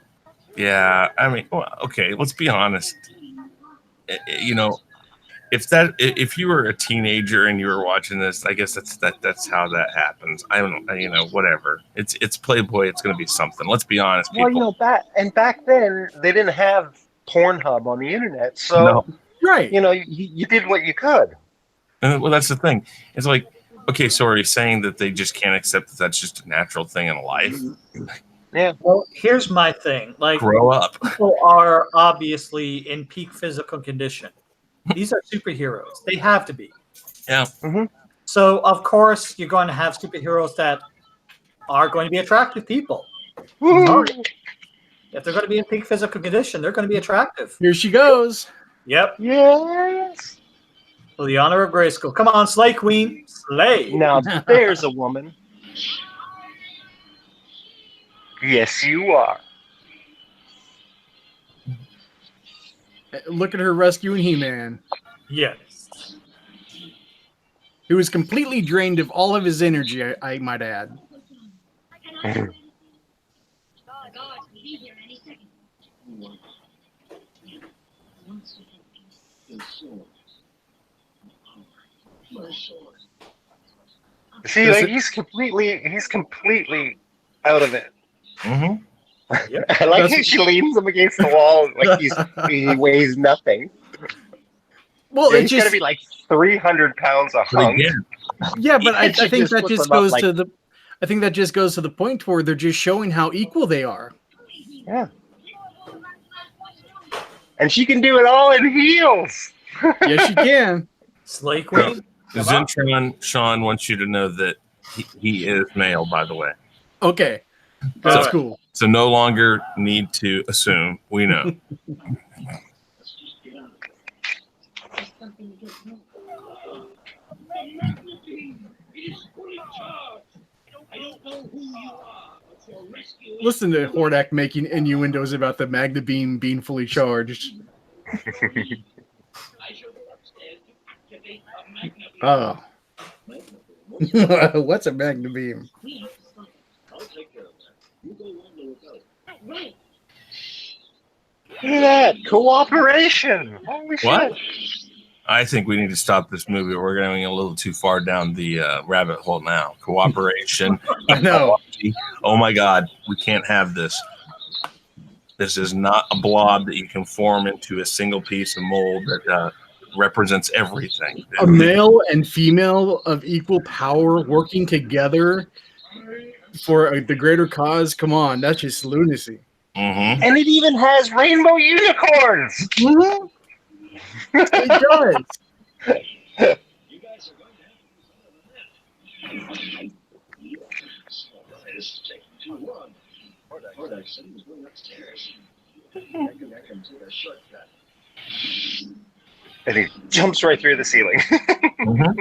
Yeah. I mean, well, okay, let's be honest. You know, if you were a teenager and you were watching this, I guess that's how that happens. I don't know, you know, whatever. It's Playboy. It's going to be something. Let's be honest, people. Well, you know, back then they didn't have Pornhub on the internet, so right. You know, you did what you could. And, well, that's the thing. It's like, okay, so are you saying that they just can't accept that that's just a natural thing in life? Yeah. Well, here's my thing. Like, grow up. People are obviously in peak physical condition. These are superheroes. They have to be. Yeah. Mm-hmm. So, of course, you're going to have superheroes that are going to be attractive people. Sorry. If they're going to be in peak physical condition, they're going to be attractive. Here she goes. Yep. Yes. For the honor of Greyskull. Come on, slay, queen. Slay. Now, there's a woman. Yes, you are. Look at her rescuing He-Man. Yes. Who was completely drained of all of his energy, I might add. See, like he's completely out of it. Mm-hmm. Yep. I like how she leans him against the wall like he weighs nothing. Well, he's gonna be like 300 pounds a hunk. Yeah, but I think that just goes to the. I think that just goes to the point where they're just showing how equal they are. Yeah. And she can do it all in heels. Yes, she can. Slay queen. Zentron Shaun wants you to know that he is male, by the way. Okay. That's cool. So no longer need to assume. We know. Listen to Hordak making innuendos about the Magna beam being fully charged. Oh. What's a magna beam? I'll take care of that. You go on the lookout. Look at that cooperation. Holy What? shit! I think we need to stop this movie. We're going a little too far down the rabbit hole now. Cooperation. I know. Oh my God, we can't have this. This is not a blob that you can form into a single piece of mold that represents everything. A male and female of equal power working together for the greater cause. Come on, that's just lunacy. Mm-hmm. And it even has rainbow unicorns. Mm-hmm. It does. You guys are going to have this is taking too long. Hordak said he was going upstairs. I can take a shortcut. And he jumps right through the ceiling. Mm-hmm.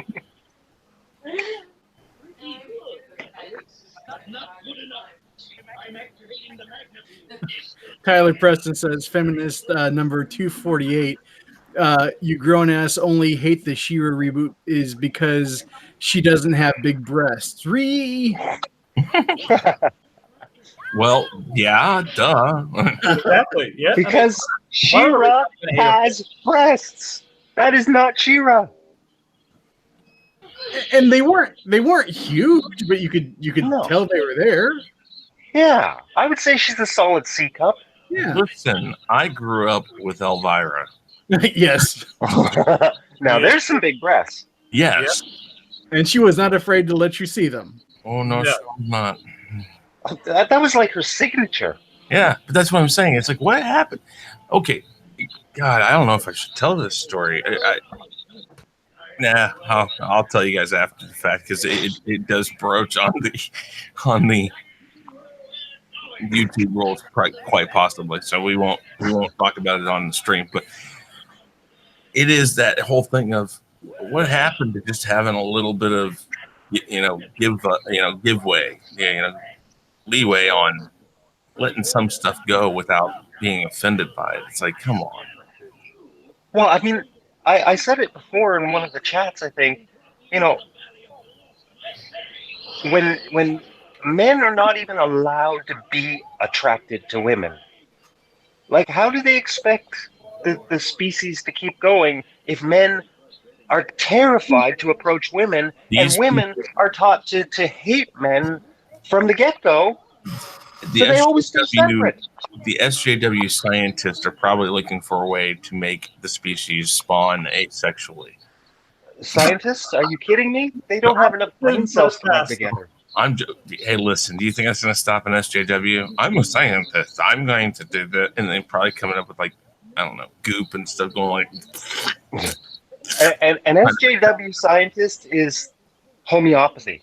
Not good enough. I'm activating the magnet. Tyler Preston says, feminist number 248. You grown ass only hate the She-Ra reboot is because she doesn't have big breasts. Well, yeah, duh. Exactly. Yeah. Because She-Ra has breasts. That is not She-Ra. And they weren't huge, but you could No. tell they were there. Yeah, I would say she's a solid C cup. Yeah. Listen, I grew up with Elvira. Yes. Now there's some big breasts. Yes. And she was not afraid to let you see them. Oh no, Yeah. she's not. That was like her signature. Yeah, but that's what I'm saying. It's like, what happened? Okay, God, I don't know if I should tell this story. Nah, I'll tell you guys after the fact because it does broach on the YouTube rules quite possibly. So we won't talk about it on the stream. But it is that whole thing of what happened to just having a little bit of giveaway, leeway on letting some stuff go without being offended by it. It's like, come on. Well, I mean, I said it before in one of the chats, I think, when men are not even allowed to be attracted to women, like, how do they expect the species to keep going if men are terrified to approach women and women are taught to hate men from the get-go? So they always stay separate. The SJW scientists are probably looking for a way to make the species spawn asexually. Scientists? Are you kidding me? They don't have enough brain cells to work together. Hey, listen, do you think that's going to stop an SJW? I'm a scientist. I'm going to do that. And they're probably coming up with, like, I don't know, goop and stuff going like. An SJW scientist is homeopathy.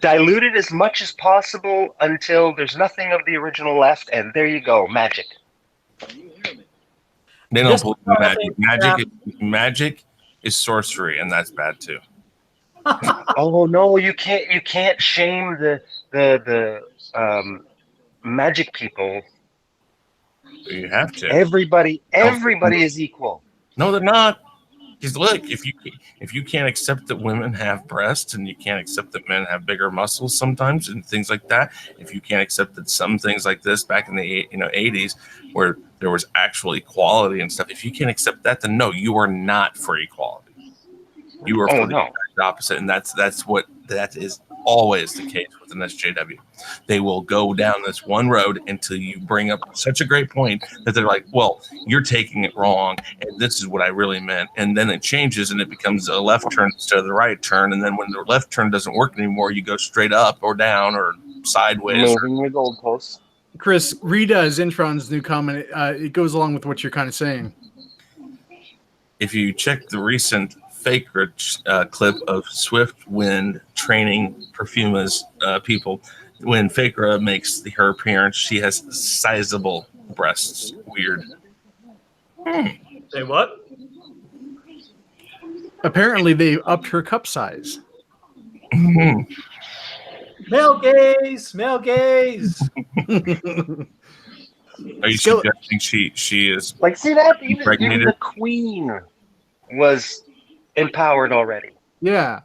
Dilute it as much as possible until there's nothing of the original left, and there you go, magic. They don't believe in magic. Magic is sorcery, and that's bad too. Oh no, you can't shame the magic people. You have to. Everybody is equal. No, they're not. Because look, if you can't accept that women have breasts and you can't accept that men have bigger muscles sometimes and things like that, if you can't accept that some things like this back in the 80s where there was actual equality and stuff, if you can't accept that, then no, you are not for equality. You are for the exact opposite, and that is always the case with an SJW. They will go down this one road until you bring up such a great point that they're like, well, you're taking it wrong, and this is what I really meant. And then it changes, and it becomes a left turn instead of the right turn. And then when the left turn doesn't work anymore, you go straight up or down or sideways. Moving the goalposts. Chris, read Zentron's new comment. It goes along with what you're kind of saying. If you check the recent Faker clip of Swift Wind training Perfuma's people, when Faker makes her appearance, she has sizable breasts. Weird. Say what? Apparently, they upped her cup size. Mm-hmm. Male gaze. Male gaze. Are you suggesting she is like? See that even impregnated? the queen was empowered already. Yeah.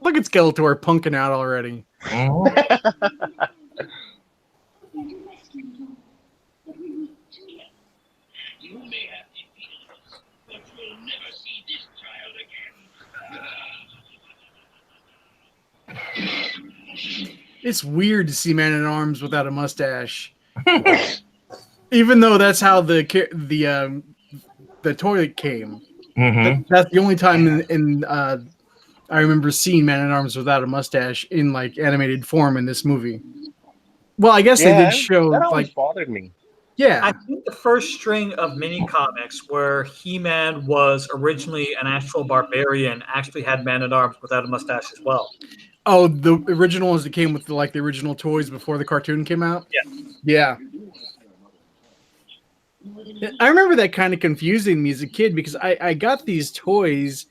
Look at Skeletor punking out already. You may have defeated us, but you'll never see this child again. It's weird to see Man-at-Arms without a mustache. Even though that's how the toy came. That's the only time in I remember seeing Man-at-Arms without a mustache in like animated form in this movie. Well, I guess they did show that always like bothered me. Yeah. I think the first string of mini comics where He-Man was originally an actual barbarian actually had Man-at-Arms without a mustache as well. Oh, the original ones that came with the original toys before the cartoon came out? Yeah. I remember that kind of confusing me as a kid because I got these toys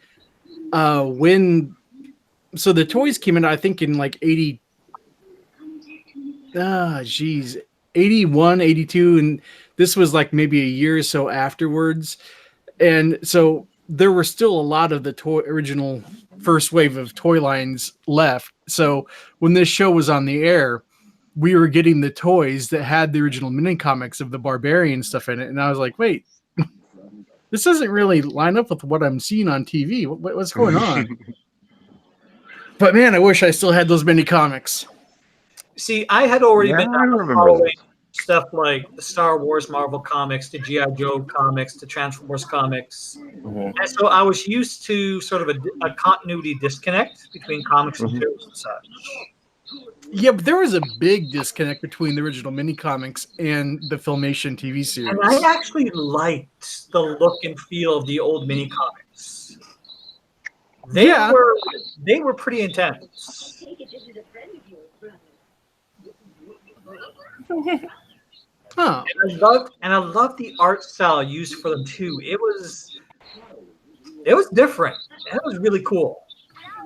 when the toys came in, I think in like 81, 82, and this was like maybe a year or so afterwards. And so there were still a lot of the original first wave of toy lines left. So when this show was on the air, we were getting the toys that had the original mini comics of the barbarian stuff in it. And I was like, wait, this doesn't really line up with what I'm seeing on TV. What's going on? But man, I wish I still had those mini comics. See, I had already been following this. stuff like the Star Wars Marvel comics, the G.I. Joe comics, the Transformers comics. And so I was used to sort of a continuity disconnect between comics and shows and such. Yeah, but there was a big disconnect between the original mini comics and the Filmation TV series. And I actually liked the look and feel of the old mini comics. They were pretty intense. Huh. And I love the art style used for them too. It was different. And it was really cool.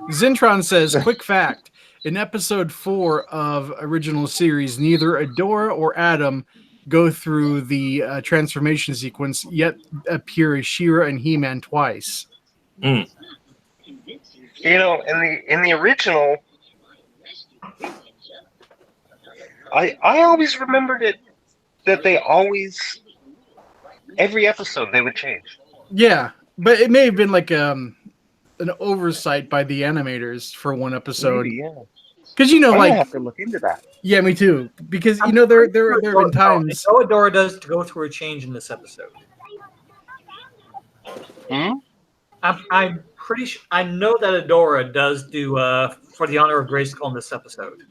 Zentron says, quick fact, in episode 4 of original series, neither Adora or Adam go through the transformation sequence, yet appear as She-Ra and He-Man twice. You know, in the original, I always remembered it that they always, every episode they would change. Yeah, but it may have been like an oversight by the animators for one episode. Maybe, yeah. Because I have to look into that. Yeah, me too. Because there have been times. No, Adora does go through a change in this episode. I'm pretty sure. I know that Adora does do for the honor of Greyskull in this episode.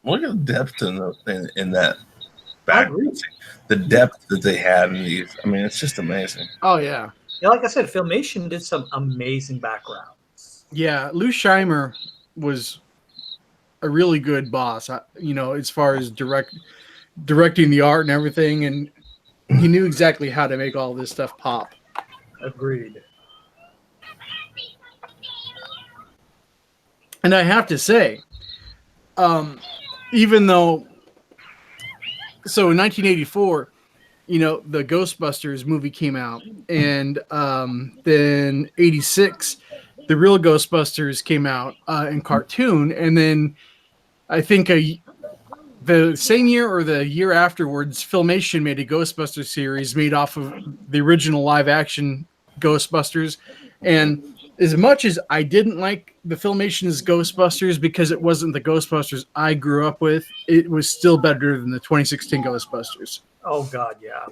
Look at the depth in that back. The depth that they had in these. I mean, it's just amazing. Oh, yeah. Yeah, like I said, Filmation did some amazing backgrounds. Yeah, Lou Scheimer was a really good boss, as far as directing the art and everything, and he knew exactly how to make all this stuff pop. Agreed. And I have to say, even though, so in 1984, the Ghostbusters movie came out, and then 86, the real Ghostbusters came out in cartoon, and then I think the same year or the year afterwards, Filmation made a Ghostbusters series made off of the original live-action Ghostbusters, and as much as I didn't like the Filmation's Ghostbusters because it wasn't the Ghostbusters I grew up with, it was still better than the 2016 Ghostbusters. Oh, God, yeah.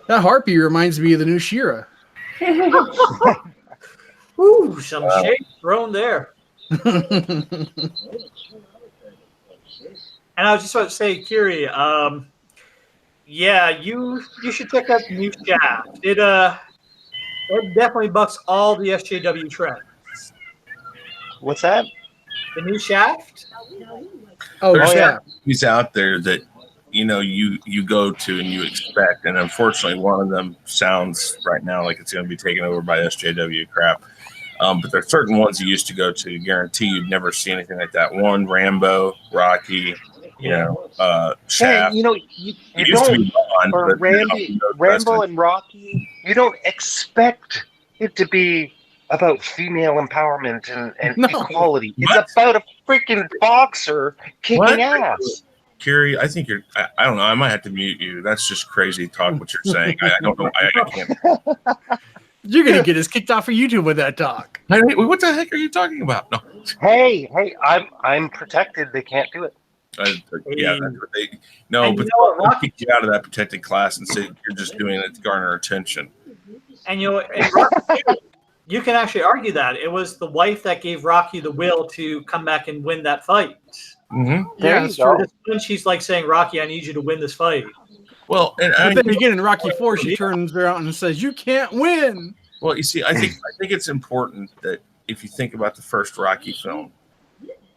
That harpy reminds me of the new She-Ra. Ooh, some shade thrown there. And I was just about to say, Kiri, yeah, you should check out the new Shaft. It definitely bucks all the SJW trends. What's that? The new Shaft? Oh, There's yeah. movies out there that you go to and you expect. And unfortunately, one of them sounds right now like it's going to be taken over by SJW crap. But there's certain ones you used to go to. Guarantee you'd never see anything like that. One, Rambo, Rocky, Shaft. Hey, you it used to be Bond, or but Rambo and Rocky. You don't expect it to be about female empowerment and No. equality. It's What? about a freaking boxer kicking ass. Kiri, I think you're. I don't know. I might have to mute you. That's just crazy talk. What you're saying. I don't know. I can't. You're gonna get us kicked off of YouTube with that talk. Hey, what the heck are you talking about? No. Hey, I'm protected. They can't do it. Yeah, that's what they. No, And but you know what, they'll Rocky- kick you out of that protected class and say you're just doing it to garner attention. And Rocky, you can actually argue that it was the wife that gave Rocky the will to come back and win that fight. Mm-hmm. There Yeah, you that's go. true. When she's like saying, "Rocky, I need you to win this fight." Well, and But then again, in Rocky 4, she turns around and says, "You can't win." well, you see, I think it's important that if you think about the first Rocky film,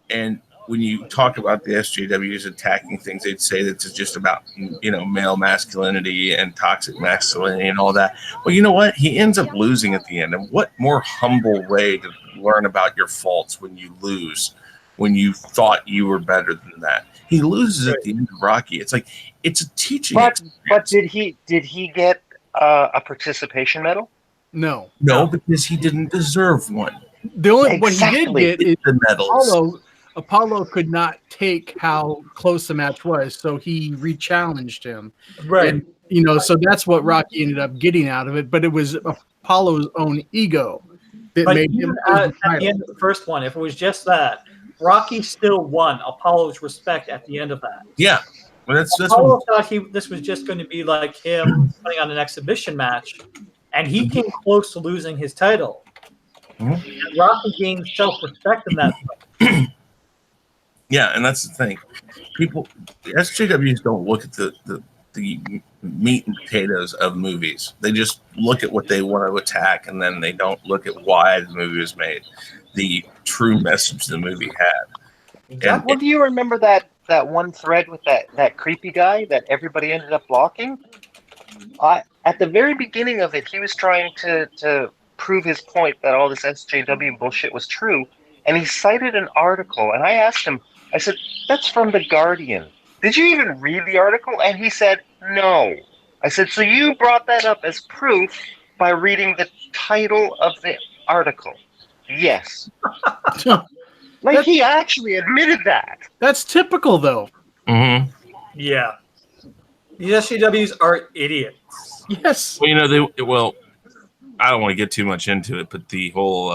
and when you talk about the SJWs attacking things, they'd say that it's just about male masculinity and toxic masculinity and all that. Well, you know what? He ends up losing at the end, and what more humble way to learn about your faults when you lose, when you thought you were better than that. He loses at the end of Rocky. It's like it's a teaching. But experience. did he get a participation medal? No. No, because he didn't deserve one. The only what he Exactly. did get is The medals. Apollo could not take how close the match was, so he re-challenged him. Right. And, so that's what Rocky ended up getting out of it. But it was Apollo's own ego that But made even him at the end of the first one, if it was just that, Rocky still won Apollo's respect at the end of that. Yeah, well, that's Apollo thought this was just going to be like him putting on an exhibition match, and he came close to losing his title. Mhm. And Rocky gained self-respect in that fight. Yeah, and that's the thing. People, SJWs don't look at the meat and potatoes of movies. They just look at what they want to attack, and then they don't look at why the movie was made, the true message the movie had. And Well, do you remember that one thread with that creepy guy that everybody ended up blocking? At the very beginning of it, he was trying to prove his point that all this SJW bullshit was true, and he cited an article, and I asked him, I said, "That's from The Guardian. Did you even read the article?" And he said, "No." I said, "So you brought that up as proof by reading the title of the article?" Yes. Like, he actually admitted that. That's typical, though. Mhm. Yeah. These SJWs are idiots. Yes. Well, I don't want to get too much into it, but the whole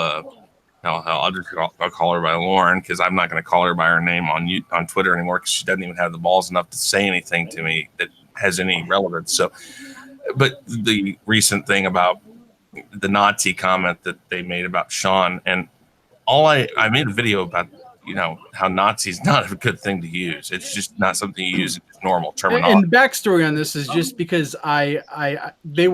I'll call her by Lauren, because I'm not going to call her by her name on Twitter anymore, because she doesn't even have the balls enough to say anything to me that has any relevance. So, but the recent thing about the Nazi comment that they made about Shaun, and I made a video about how Nazi is not a good thing to use. It's just not something you use in normal terminology. And the backstory on this is just because they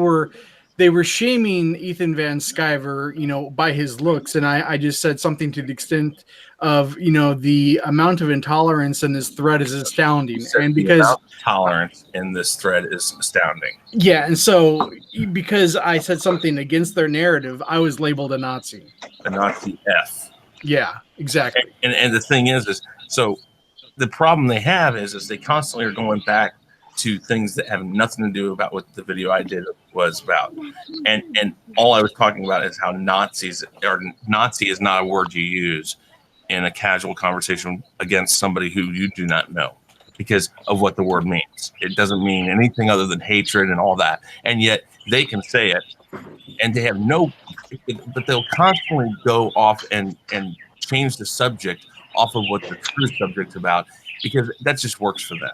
were shaming Ethan Van Sciver, by his looks, and I just said something to the extent of, the amount of intolerance in this thread is astounding, and because the amount of tolerance in this thread is astounding. Yeah, and so because I said something against their narrative, I was labeled a Nazi. A Nazi F. Yeah, exactly. And the thing is so the problem they have is they constantly are going back to things that have nothing to do about what the video I did was about. And all I was talking about is how Nazi is not a word you use in a casual conversation against somebody who you do not know, because of what the word means. It doesn't mean anything other than hatred and all that. And yet they can say it, and they have but they'll constantly go off and change the subject off of what the true subject's about, because that just works for them.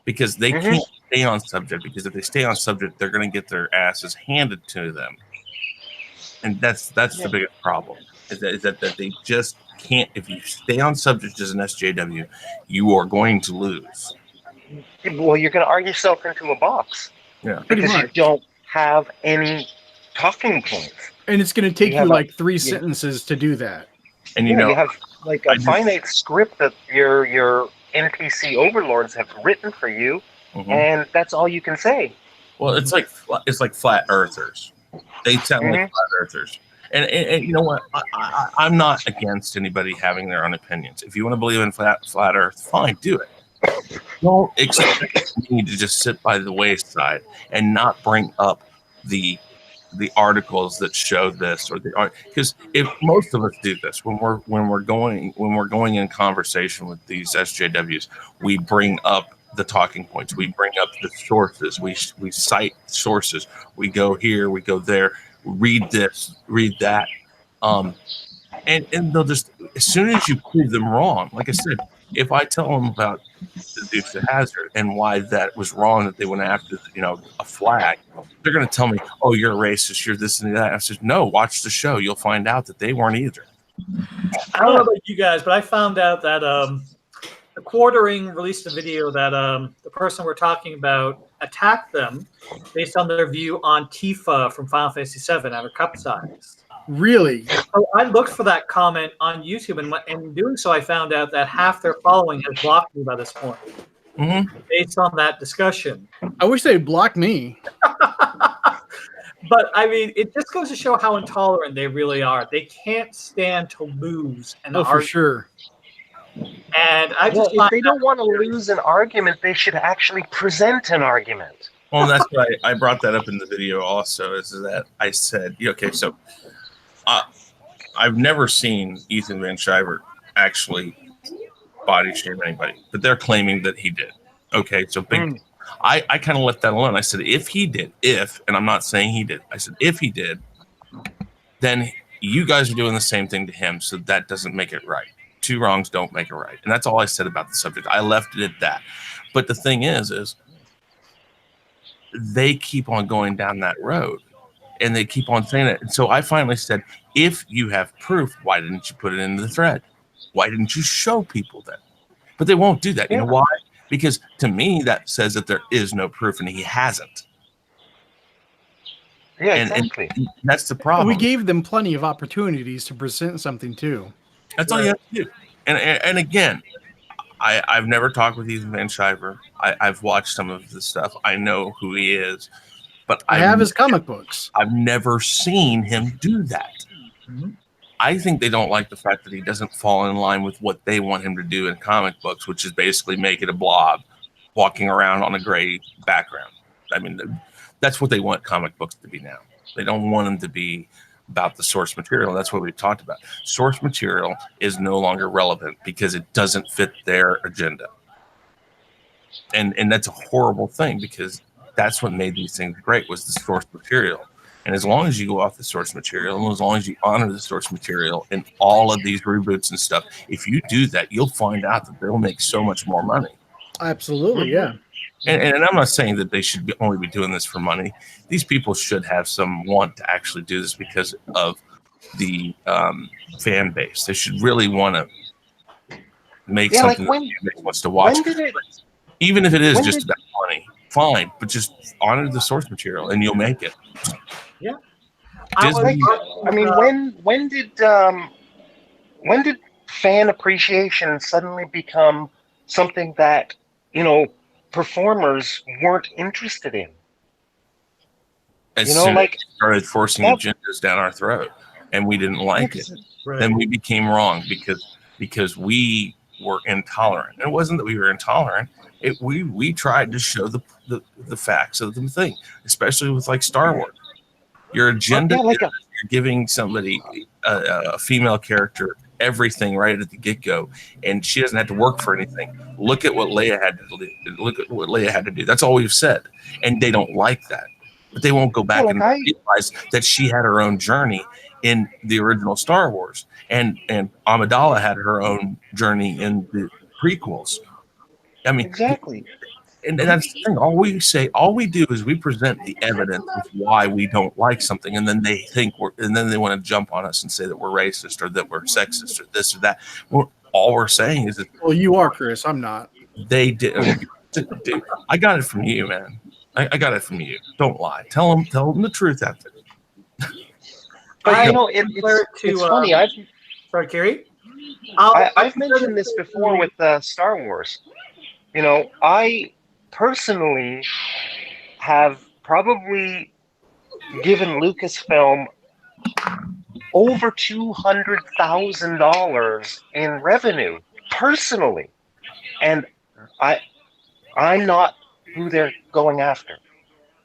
Because they can't stay on subject, because if they stay on subject, they're going to get their asses handed to them. And that's the biggest problem, is that they just can't. If you stay on subject as an SJW, you are going to lose. Well, you're going to argue yourself into a box. Yeah, because you don't have any talking points. And it's going to take you like 3 sentences to do that. And you have like a finite script that your NPC overlords have written for you, and that's all you can say. Well, it's like flat earthers. They sound like flat earthers. And you know what? I'm not against anybody having their own opinions. If you want to believe in flat Earth, fine, do it. Don't expect me to just sit by the wayside and not bring up the articles that show this or the art, because if most of us do this when we're going in conversation with these SJWs, we bring up the talking points, we bring up the sources, we cite sources, we go here, we go there, read this, read that, and they'll just, as soon as you prove them wrong, like I said, if I tell them about the Dukes of Hazzard and why that was wrong, that they went after a flag, they're going to tell me, "Oh, you're a racist, you're this and that." I said, "No, watch the show. You'll find out that they weren't either." I don't know about you guys, but I found out that the Quartering released a video that the person we're talking about attacked them based on their view on Tifa from Final Fantasy VII at her cup size. Really? So I looked for that comment on YouTube, and in doing so, I found out that half their following has blocked me by this point, based on that discussion. I wish they'd block me. But I mean, it just goes to show how intolerant they really are. They can't stand to lose an argument. For sure. And I just if they don't want to lose an argument, they should actually present an argument. Well, that's why I brought that up in the video also, is that I said, okay, so I've never seen Ethan Van Sciver actually body shame anybody, but they're claiming that he did. Okay, so big. I kind of left that alone. I said, if he did, and I'm not saying he did, I said, if he did, then you guys are doing the same thing to him, so that doesn't make it right. Two wrongs don't make it right. And that's all I said about the subject. I left it at that. But the thing is they keep on going down that road, and they keep on saying it. And so I finally said, if you have proof, why didn't you put it in the thread? Why didn't you show people that? But they won't do that. You know why? Because to me, that says that there is no proof, and he hasn't. Yeah, exactly. And that's the problem. We gave them plenty of opportunities to present something too. That's all you have to do. And again, I've never talked with Ethan Van Sciver. I've watched some of the stuff. I know who he is, but I have his comic books. I've never seen him do that. I think they don't like the fact that he doesn't fall in line with what they want him to do in comic books, which is basically make it a blob walking around on a gray background. I mean, that's what they want comic books to be now. They don't want them to be about the source material. That's what we talked about. Source material is no longer relevant because it doesn't fit their agenda. And that's a horrible thing, because that's what made these things great, was the source material. And as long as you go off the source material, and as long as you honor the source material in all of these reboots and stuff, if you do that, you'll find out that they'll make so much more money. Absolutely, yeah. And I'm not saying that they should only be doing this for money. These people should have some want to actually do this because of the fan base. They should really want to make something that everybody wants to watch. Even if it is just about money, fine, but just honor the source material and you'll make it. Yeah. When did fan appreciation suddenly become something that, performers weren't interested in? As soon as started forcing agendas down our throat and we didn't like it, then we became wrong because we were intolerant. And it wasn't that we were intolerant. We tried to show the facts of the thing, especially with like Star Wars. Your agenda is you're giving somebody a female character everything right at the get-go, and she doesn't have to work for anything. Look at what Leia had to do. That's all we've said, and they don't like that. But they won't go back and realize that she had her own journey in the original Star Wars, and Amidala had her own journey in the prequels. I mean, exactly. And that's the thing. All we do is we present the evidence of why we don't like something, and then they want to jump on us and say that we're racist or that we're sexist or this or that. All we're saying is that. Well, you are, Chris. I'm not. They did. Dude, I got it from you, man. I got it from you. Don't lie. Tell them the truth out there. But it's funny. Sorry, Kiri. I've mentioned this before with Star Wars. personally have probably given Lucasfilm over $200,000 in revenue personally, and I'm not who they're going after.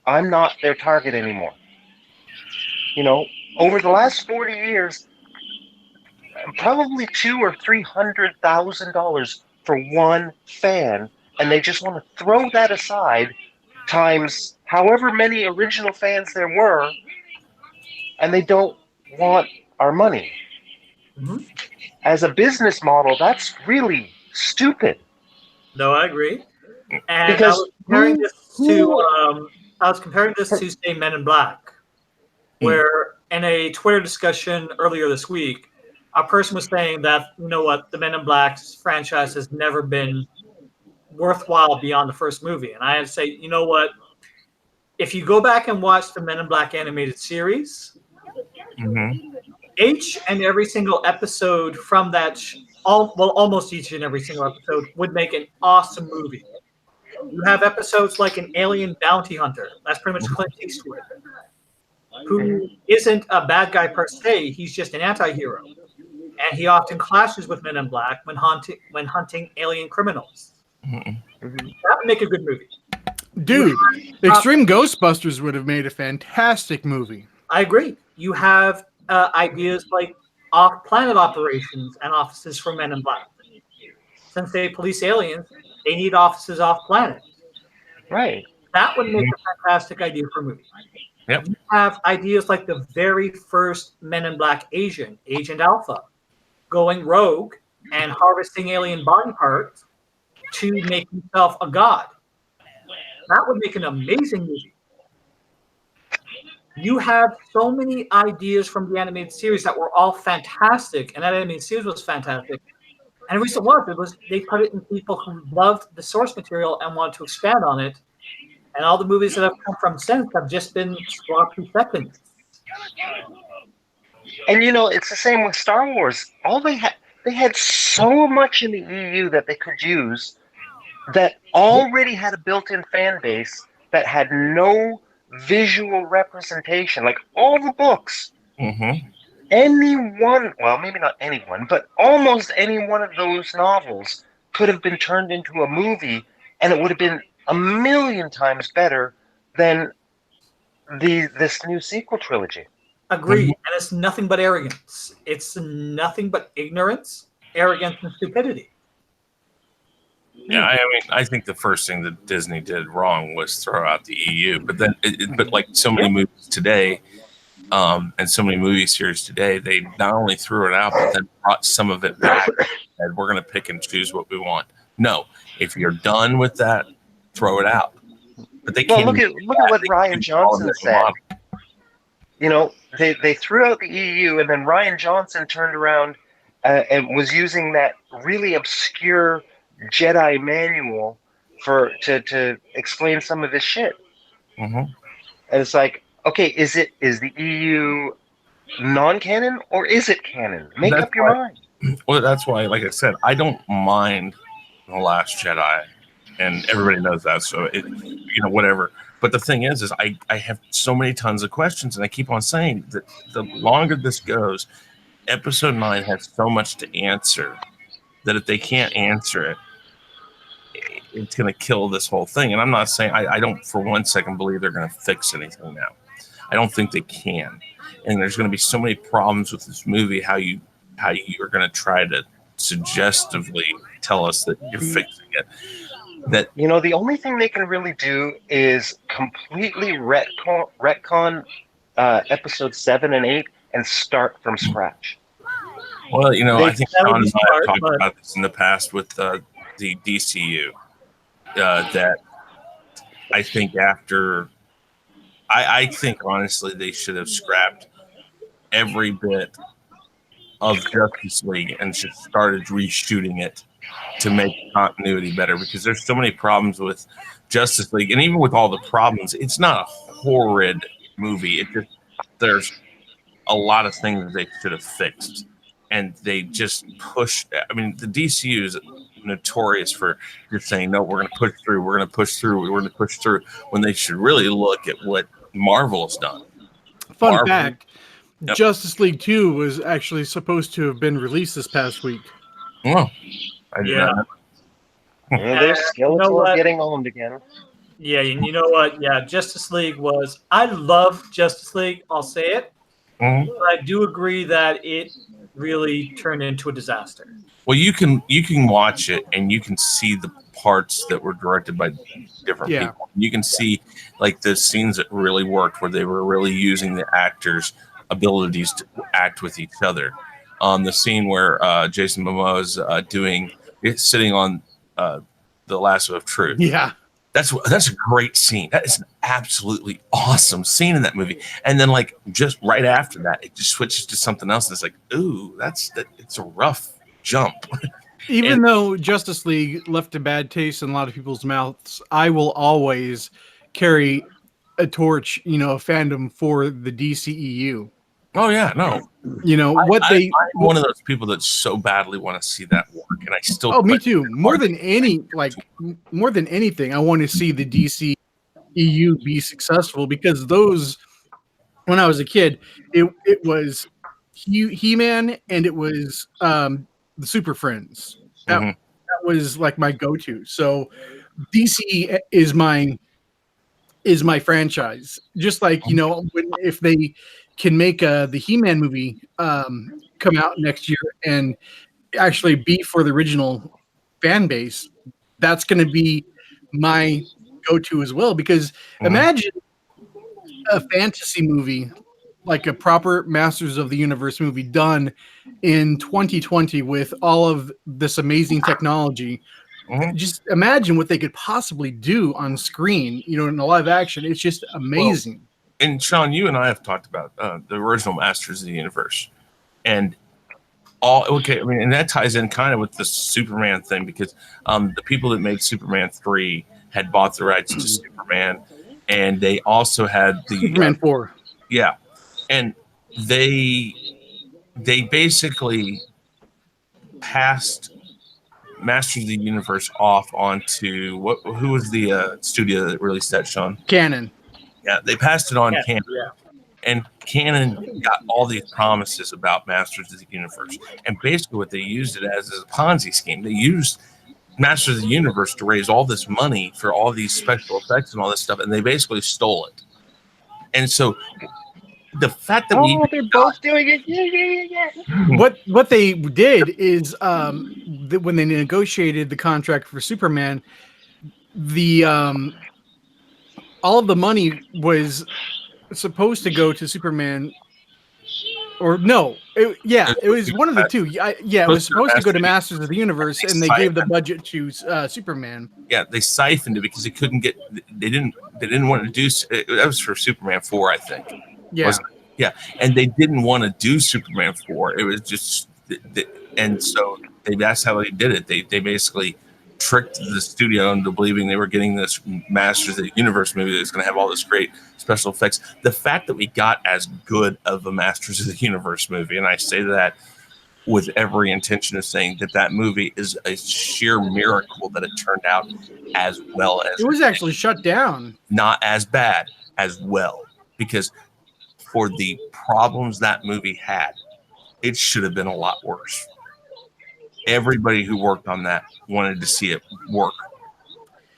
I'm not their target anymore. You know, over the last 40 years, probably $200,000 or $300,000 for one fan, and they just want to throw that aside times however many original fans there were, and they don't want our money. Mhm. As a business model, that's really stupid. No, I agree. And I Because was comparing who this to say Men in Black, where in a Twitter discussion earlier this week, a person was saying that, you know what, the Men in Black franchise has never been worthwhile beyond the first movie. And I had to say, you know what, if you go back and watch the Men in Black animated series, each and every single episode from that, almost each and every single episode would make an awesome movie. You have episodes like an alien bounty hunter. That's pretty much Clint Eastwood, who isn't a bad guy per se. He's just an anti-hero. And he often clashes with Men in Black when hunting alien criminals. That would make a good movie. Dude, Extreme Ghostbusters would have made a fantastic movie. I agree. You have ideas like off-planet operations and offices for Men in Black. Since they police aliens, they need offices off-planet. Right. That would make a fantastic idea for a movie. Yep. You have ideas like the very first Men in Black Agent Alpha, going rogue and harvesting alien body parts to make himself a god. That would make an amazing movie. You have so many ideas from the animated series that were all fantastic, and that animated series was fantastic. And the reason was they put it in people who loved the source material and wanted to expand on it. And all the movies that have come from since have just been sloppy seconds. And you know, it's the same with Star Wars. They had so much in the EU that they could use that already had a built-in fan base that had no visual representation. Like all the books, anyone, well, maybe not anyone, but almost any one of those novels could have been turned into a movie, and it would have been a million times better than this new sequel trilogy. Agreed. And it's nothing but arrogance. It's nothing but ignorance, arrogance, and stupidity. Yeah, I mean, I think the first thing that Disney did wrong was throw out the EU. But then, but like so many movies today, and so many movie series today, they not only threw it out, but then brought some of it back. And we're going to pick and choose what we want. No, if you're done with that, throw it out. But they can't. Well, look at what Ryan Johnson said. You know, they threw out the EU, and then Ryan Johnson turned around and was using that really obscure Jedi manual to explain some of this shit. And it's like, okay, is the EU non-canon or is it canon? Make up your mind. Well, that's why, like I said, I don't mind The Last Jedi, and everybody knows that. So whatever. But the thing is I have so many tons of questions, and I keep on saying that the longer this goes, Episode 9 has so much to answer that if they can't answer it, it's going to kill this whole thing. And I'm not saying I don't for one second believe they're going to fix anything now. I don't think they can. And there's going to be so many problems with this movie. How you are going to try to suggestively tell us that you're fixing it. That the only thing they can really do is completely retcon episode 7 and 8 and start from scratch. Well, I think Shaun and I have talked about this in the past with the DCU. That I think I think honestly they should have scrapped every bit of Justice League and just started reshooting it to make continuity better, because there's so many problems with Justice League, and even with all the problems, it's not a horrid movie. There's a lot of things that they should have fixed, and they just pushed. I mean, the DCU is notorious for just saying, no, we're going to push through, we're going to push through, we're going to push through, when they should really look at what Marvel has done. Fun fact, Justice League 2 was actually supposed to have been released this past week. Oh, I did not know. Their Skeletor getting owned again. Yeah, and you know what? Yeah, Justice League was. I love Justice League. I'll say it. Mhm. But I do agree that it really turned into a disaster. Well, you can watch it and you can see the parts that were directed by different people. You can see like the scenes that really worked, where they were really using the actors' abilities to act with each other. The scene where Jason Momoa is sitting on the lasso of truth. Yeah. That's a great scene. That is an absolutely awesome scene in that movie. And then, like, just right after that, it just switches to something else. And it's like, ooh, it's a rough jump. Even though Justice League left a bad taste in a lot of people's mouths, I will always carry a torch, a fandom for the DCEU. Oh yeah, no. I'm one of those people that so badly want to see that work, and I still. Oh, me too. More than anything, I want to see the DCEU be successful, because when I was a kid, it was He-Man and it was the Super Friends. That was like my go-to. So DC is my franchise. Just like if they can make the He-Man movie come out next year and actually be for the original fan base, that's going to be my go-to as well. Because imagine a fantasy movie, like a proper Masters of the Universe movie done in 2020 with all of this amazing technology. Just imagine what they could possibly do on screen, in a live action. It's just amazing. Well, and Shaun, you and I have talked about the original Masters of the Universe, and and that ties in kind of with the Superman thing, because the people that made Superman 3 had bought the rights to Superman, and they also had the Superman 4. Yeah, and they basically passed Masters of the Universe off onto who was the studio that released that, Shaun? Canon. Yeah, they passed it on Canon. Yeah. And Canon got all these promises about Masters of the Universe. And basically what they used it as is a Ponzi scheme. They used Masters of the Universe to raise all this money for all these special effects and all this stuff, and they basically stole it. And so the fact that they're both doing it. Yeah. What they did is when they negotiated the contract for Superman, all of the money was supposed to go to Superman, or no, it was one of the two. It was supposed to go to Masters of the Universe, and they gave the budget to Superman. Yeah, they siphoned it because they couldn't get. They didn't want to do. That was for Superman 4, I think. Yeah, and they didn't want to do Superman 4. It was just, and so that's how they did it. They basically tricked the studio into believing they were getting this Masters of the Universe movie that's going to have all this great special effects. The fact that we got as good of a Masters of the Universe movie, and I say that with every intention of saying that movie is a sheer miracle that it turned out as well as it was actually shut down. Not as bad as well, because for the problems that movie had, it should have been a lot worse. Everybody who worked on that wanted to see it work,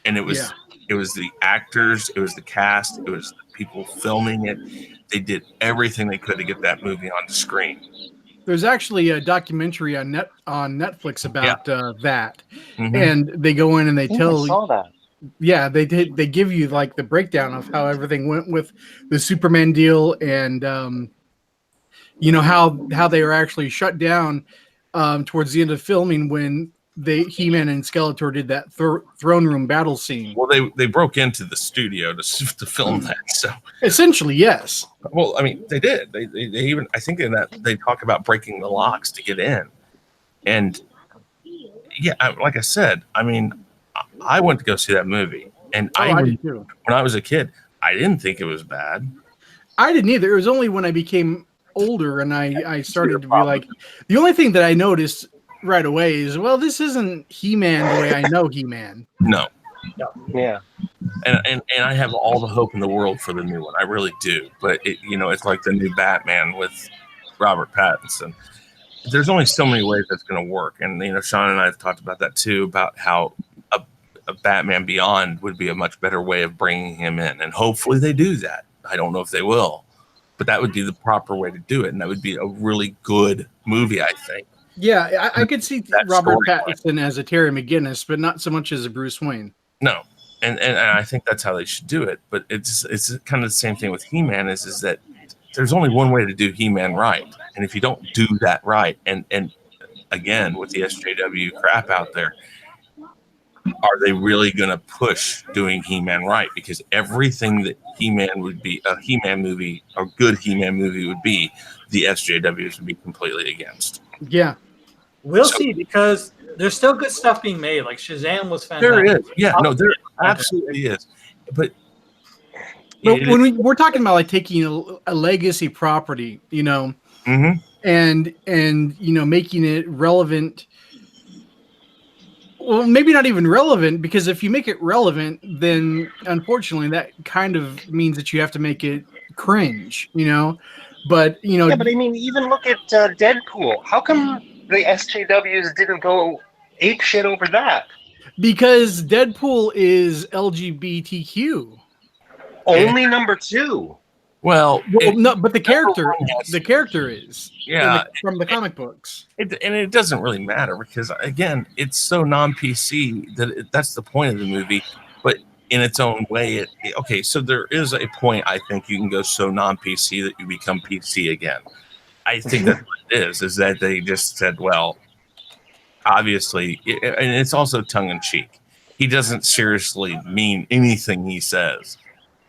and it was the actors, it was the cast, it was the people filming it. They did everything they could to get that movie on the screen. There's actually a documentary on Netflix about that, and they go in and they tell. I saw that. Yeah, they did. They give you like the breakdown of how everything went with the Superman deal, and how they were actually shut down towards the end of filming when He-Man and Skeletor did that throne room battle scene. Well, they broke into the studio to film that. So essentially, yes. Well, I mean, they did. They even, I think in that they talk about breaking the locks to get in, and like I said, I mean, I went to go see that movie, and I did too. When I was a kid, I didn't think it was bad. I didn't either. It was only when I became older and I started to be like, the only thing that I noticed right away is, well, this isn't He-Man the way I know He-Man. No. Yeah. And I have all the hope in the world for the new one. I really do. But it's like the new Batman with Robert Pattinson. There's only so many ways that's going to work. And Shaun and I have talked about that too, about how a Batman Beyond would be a much better way of bringing him in. And hopefully they do that. I don't know if they will, but that would be the proper way to do it. And that would be a really good movie, I think. Yeah, I could see Robert Pattinson as a Terry McGinnis, but not so much as a Bruce Wayne. No. And I think that's how they should do it. But it's kind of the same thing with He-Man is that there's only one way to do He-Man right. And if you don't do that right, and again, with the SJW crap out there, are they really going to push doing He-Man right? Because everything that He-Man would be, a He-Man movie, a good He-Man movie would be, the SJWs would be completely against. Yeah. We'll see, because there's still good stuff being made. Like Shazam was fantastic. There is. Yeah, no, there absolutely is. But when we're talking about like taking a legacy property, mm-hmm. and making it relevant. Well, maybe not even relevant, because if you make it relevant, then unfortunately that kind of means that you have to make it cringe, But Yeah, but I mean, even look at Deadpool. How come the SJWs didn't go ape shit over that? Because Deadpool is LGBTQ. Only number 2. Well, no, but the character is from the comic books. And it doesn't really matter because, again, it's so non-PC that that's the point of the movie. But in its own way, okay, so there is a point, I think, you can go so non-PC that you become PC again. I think that's what it is that they just said, well, obviously, and it's also tongue-in-cheek. He doesn't seriously mean anything he says.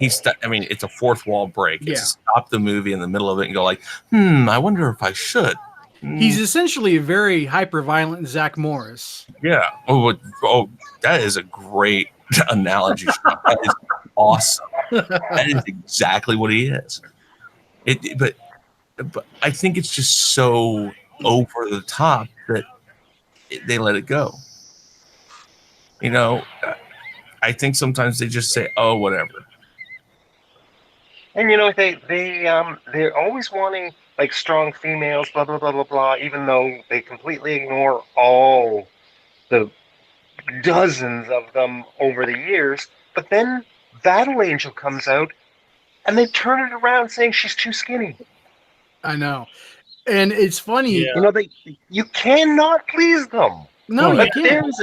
It's a fourth wall break. Yeah. It's stop the movie in the middle of it and go like, I wonder if I should. He's essentially a very hyper-violent Zach Morris. Yeah. Oh, that is a great analogy. That is awesome. That is exactly what he is. But I think it's just so over the top that they let it go. I think sometimes they just say, "Oh, whatever." And they're always wanting like strong females, blah blah blah blah blah, even though they completely ignore all the dozens of them over the years. But then Battle Angel comes out, and they turn it around saying she's too skinny. I know, and it's funny. Yeah. You cannot please them. No, you can't.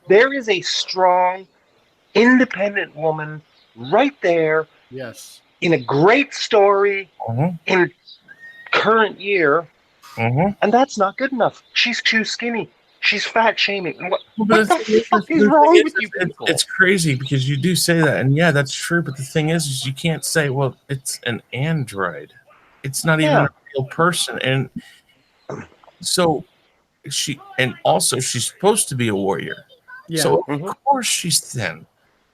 There is a strong, independent woman right there. Yes. In a great story, in current year, and that's not good enough. She's too skinny. She's fat shaming. What the fuck is wrong with you people? It's crazy because you do say that, and yeah, that's true. But the thing is you can't say, well, it's an android. It's not even a real person, and so she's supposed to be a warrior. Yeah. So of course she's thin.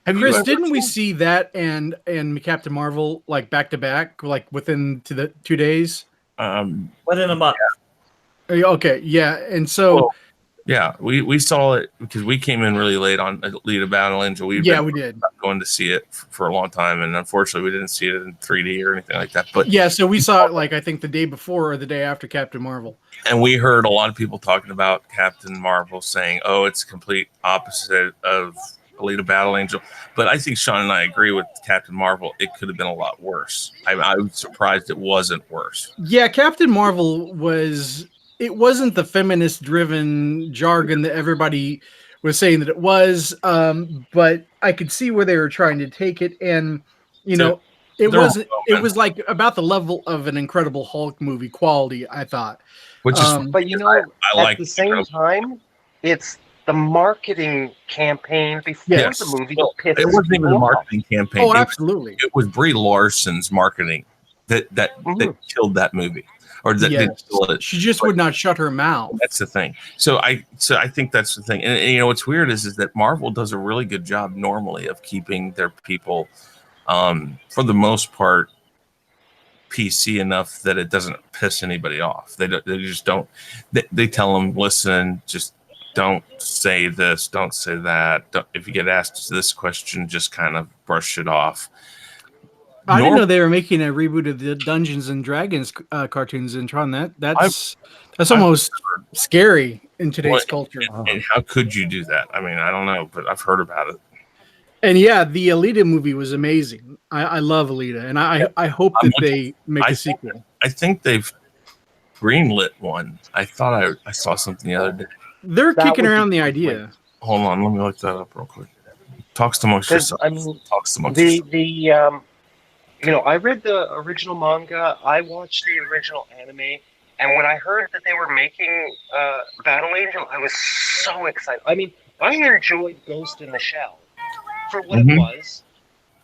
Chris, didn't we see that and Captain Marvel like back to back, like within the 2 days? Within a month. Yeah. Okay, yeah, and so we saw it because we came in really late on Alita Battle Angel. We did going to see it for a long time, and unfortunately, we didn't see it in 3D or anything like that. But yeah, so we saw it like I think the day before or the day after Captain Marvel, and we heard a lot of people talking about Captain Marvel saying, "Oh, it's complete opposite of Alita Battle Angel," but I think Shaun and I agree with Captain Marvel. It could have been a lot worse. I was surprised it wasn't worse. Yeah, Captain Marvel wasn't the feminist-driven jargon that everybody was saying that it was, but I could see where they were trying to take it, and it was like about the level of an Incredible Hulk movie quality, I thought. Which is, but at the same time, it's the marketing campaign before the movie. It wasn't even a marketing campaign. Oh, absolutely. It was Brie Larson's marketing that killed that movie, or that didn't kill it. She just would not shut her mouth. That's the thing. So I think that's the thing. And what's weird is that Marvel does a really good job normally of keeping their people, for the most part, PC enough that it doesn't piss anybody off. They just don't. They tell them, listen, just don't say this, don't say that. If you get asked this question, just kind of brush it off. I didn't know they were making a reboot of the Dungeons and Dragons cartoons in Tron. That's almost scary in today's culture. And how could you do that? I mean, I don't know, but I've heard about it. And yeah, the Alita movie was amazing. I love Alita, and I hope that they make a sequel. I think they've greenlit one. I thought I saw something the other day. They're kicking around the idea. Hold on, let me look that up real quick. Talks amongst yourselves. I mean, talks amongst yourselves. I read the original manga. I watched the original anime, and when I heard that they were making Battle Angel, I was so excited. I mean, I enjoyed Ghost in the Shell for what it was,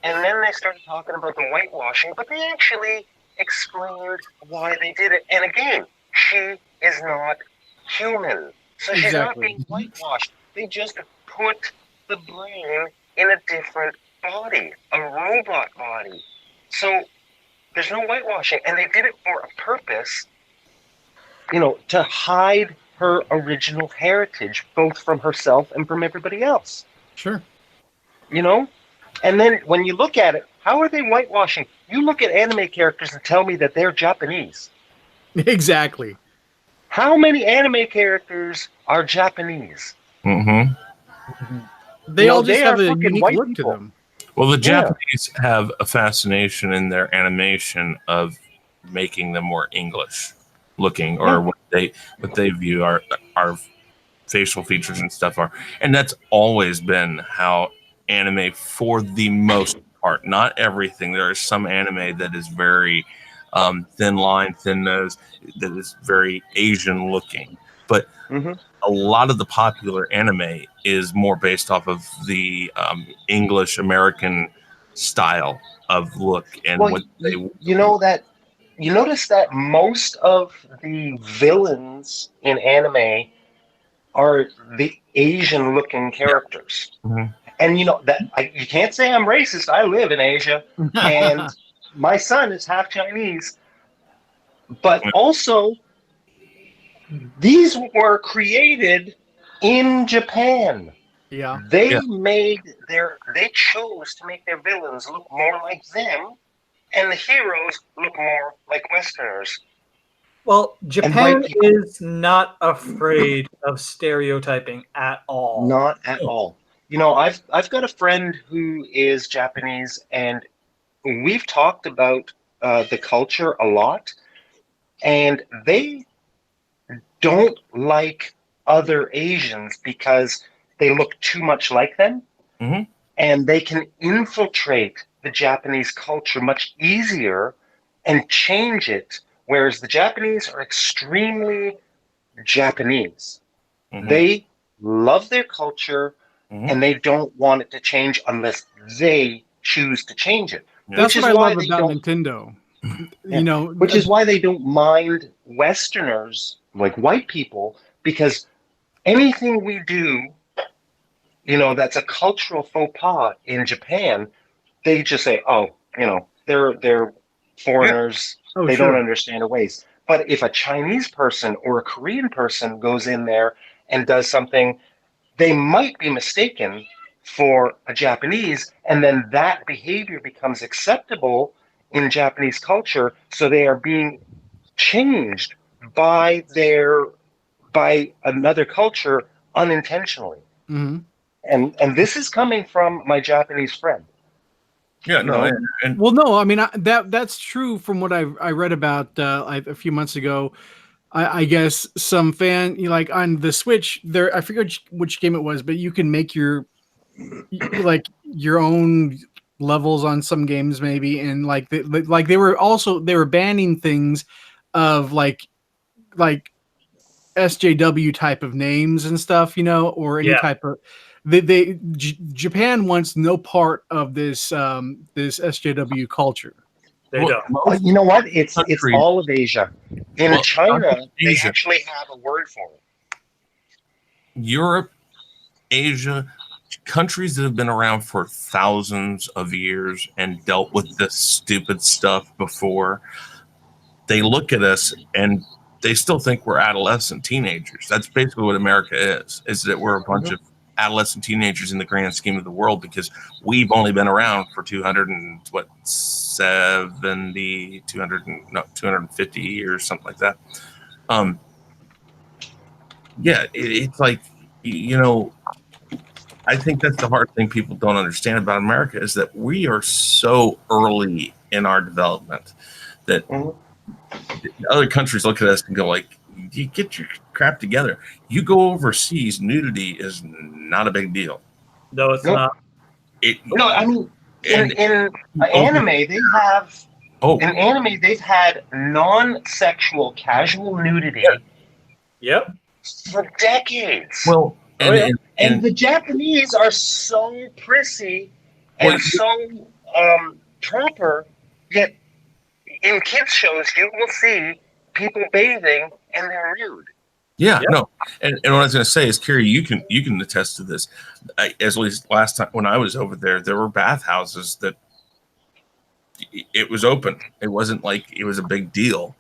and then they started talking about the whitewashing, but they actually explained why they did it. And again, she is not human, so she's not being whitewashed. They just put the brain in a different body, a robot body. So there's no whitewashing, and they did it for a purpose, to hide her original heritage, both from herself and from everybody else. Sure. And then when you look at it, how are they whitewashing? You look at anime characters and tell me that they're Japanese. Exactly. How many anime characters are Japanese? Mm-hmm. They all just have a unique look to them. Well, the Japanese have a fascination in their animation of making them more English looking, or what they view our facial features and stuff are, and that's always been how anime, for the most part, not everything. There is some anime that is very thin line, thin nose, that is very Asian looking, but a lot of the popular anime is more based off of the English American style of look. And what they, you notice that most of the villains in anime are the Asian looking characters. And you can't say I'm racist. I live in Asia, and my son is half Chinese. But also, these were created in Japan. Yeah. They chose to make their villains look more like them, and the heroes look more like Westerners. Well, Japan is not afraid of stereotyping at all. Not at all. I've got a friend who is Japanese, and we've talked about the culture a lot, and they don't like other Asians because they look too much like them, and they can infiltrate the Japanese culture much easier and change it, whereas the Japanese are extremely Japanese. They love their culture, and they don't want it to change unless they choose to change it. That's what I love about Nintendo. Which is why they don't mind Westerners, like white people, because anything we do, that's a cultural faux pas in Japan, they just say, they're foreigners, they don't understand our ways. But if a Chinese person or a Korean person goes in there and does something, they might be mistaken for a Japanese, and then that behavior becomes acceptable in Japanese culture, so they are being changed by another culture unintentionally. And this is coming from my Japanese friend. Yeah, no. Well, no, I mean that's true from what I read about a few months ago. I guess some fan, like on the Switch, there, I forget which game it was, but you can make your own levels on some games maybe, and they were banning things of like SJW type of names and stuff, or any type of Japan wants no part of this this SJW culture. They don't. You know what? It's all of Asia. In China, they actually have a word for it. Europe, Asia, countries that have been around for thousands of years and dealt with this stupid stuff before, they look at us and they still think we're adolescent teenagers. That's basically what America is that we're a bunch of adolescent teenagers in the grand scheme of the world, because we've only been around for 250 years, something like that. It's like, I think that's the hard thing people don't understand about America, is that we are so early in our development that other countries look at us and go like, you get your crap together. You go overseas, nudity is not a big deal. No, it's not. I mean, in anime, they have. In anime, they've had non-sexual, casual nudity. Yep. For decades. Well, and the Japanese are so prissy and so proper. Yet in kids shows, you will see people bathing and they're nude. Yeah, no, and what I was going to say is, Kiri, you can attest to this. At least last time when I was over there, there were bathhouses that it was open. It wasn't like it was a big deal.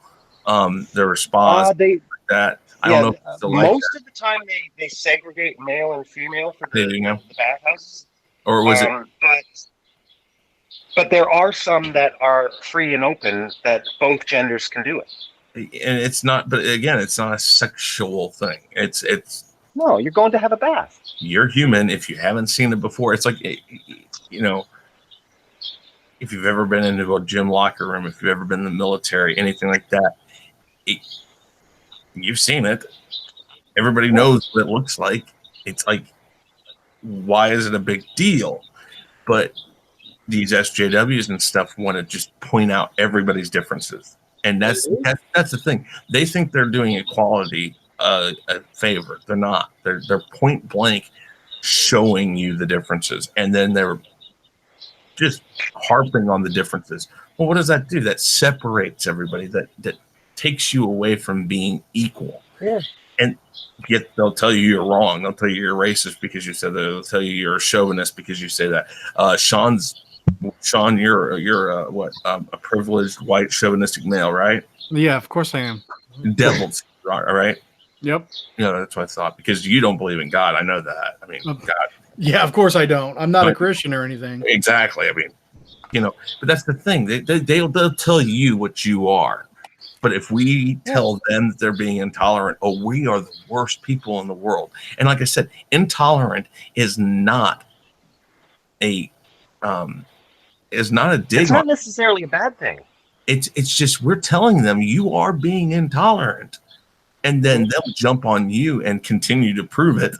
There were spas like that. I don't know. If most of the time they segregate male and female for the bathhouses. Or was it? But there are some that are free and open that both genders can do it. And it's not, but again, it's not a sexual thing. It's no, you're going to have a bath. You're human. If you haven't seen it before, it's like, if you've ever been into a gym locker room, if you've ever been in the military, anything like that, you've seen it. Everybody knows what it looks like. It's like, why is it a big deal? But these SJWs and stuff want to just point out everybody's differences. And that's the thing. They think they're doing equality a favor. They're not. They're point blank showing you the differences, and then they're just harping on the differences. Well, what does that do? That separates everybody. That takes you away from being equal. Yeah. And yet they'll tell you you're wrong. They'll tell you you're racist because you said that. They'll tell you you're a chauvinist because you say that. Shaun, you're a privileged white chauvinistic male, right? Yeah, of course I am. Devils, all right? Yep. That's what I thought, because you don't believe in God. I know that. I mean, God. Yeah, of course I don't. I'm not a Christian or anything. Exactly. I mean, but that's the thing. They'll tell you what you are. But if we tell them that they're being intolerant, we are the worst people in the world. And like I said, intolerant is not a dig. It's not necessarily a bad thing. It's just we're telling them you are being intolerant, and then they'll jump on you and continue to prove it.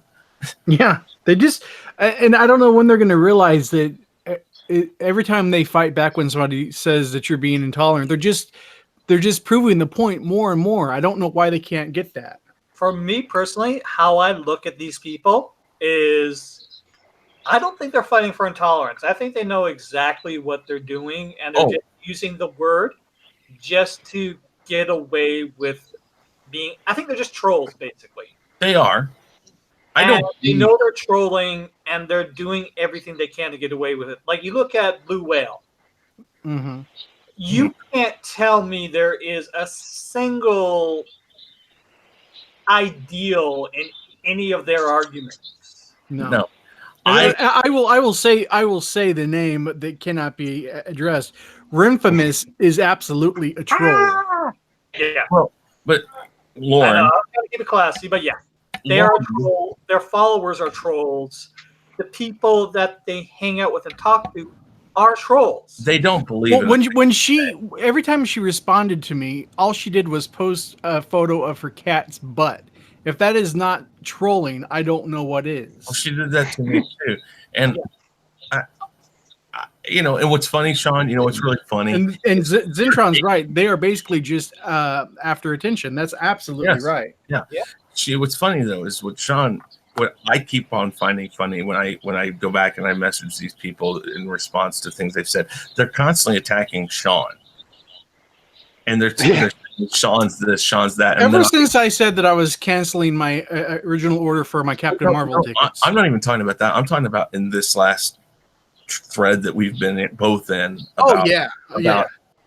Yeah, they just, and I don't know when they're going to realize that every time they fight back when somebody says that you're being intolerant, they're just proving the point more and more. I don't know why they can't get that. For me personally, how I look at these people is, I don't think they're fighting for intolerance. I think they know exactly what they're doing, and they're just using the word just to get away with being. I think they're just trolls, basically. They are. They know they're trolling, and they're doing everything they can to get away with it. Like, you look at Blue Whale. Mm-hmm. You can't tell me there is a single ideal in any of their arguments. No. I will say the name that cannot be addressed. Rinfamus is absolutely a troll. Yeah. Well, but Lauren, I'm gonna keep it classy, but yeah, they are a troll. Their followers are trolls. The people that they hang out with and talk to are trolls. They don't believe it. Every time she responded to me, all she did was post a photo of her cat's butt. If that is not trolling, I don't know what is. Well, she did that to me too. And and what's funny, Shaun, what's really funny. And Zentron's right. They are basically just after attention. That's absolutely right. Yeah. What's funny though is what I keep on finding funny when I go back and I message these people in response to things they've said, they're constantly attacking Shaun. And they're Shaun's this, Shaun's that. Ever since I said that I was canceling my original order for my Captain Marvel tickets. I'm not even talking about that. I'm talking about in this last thread that we've been both in.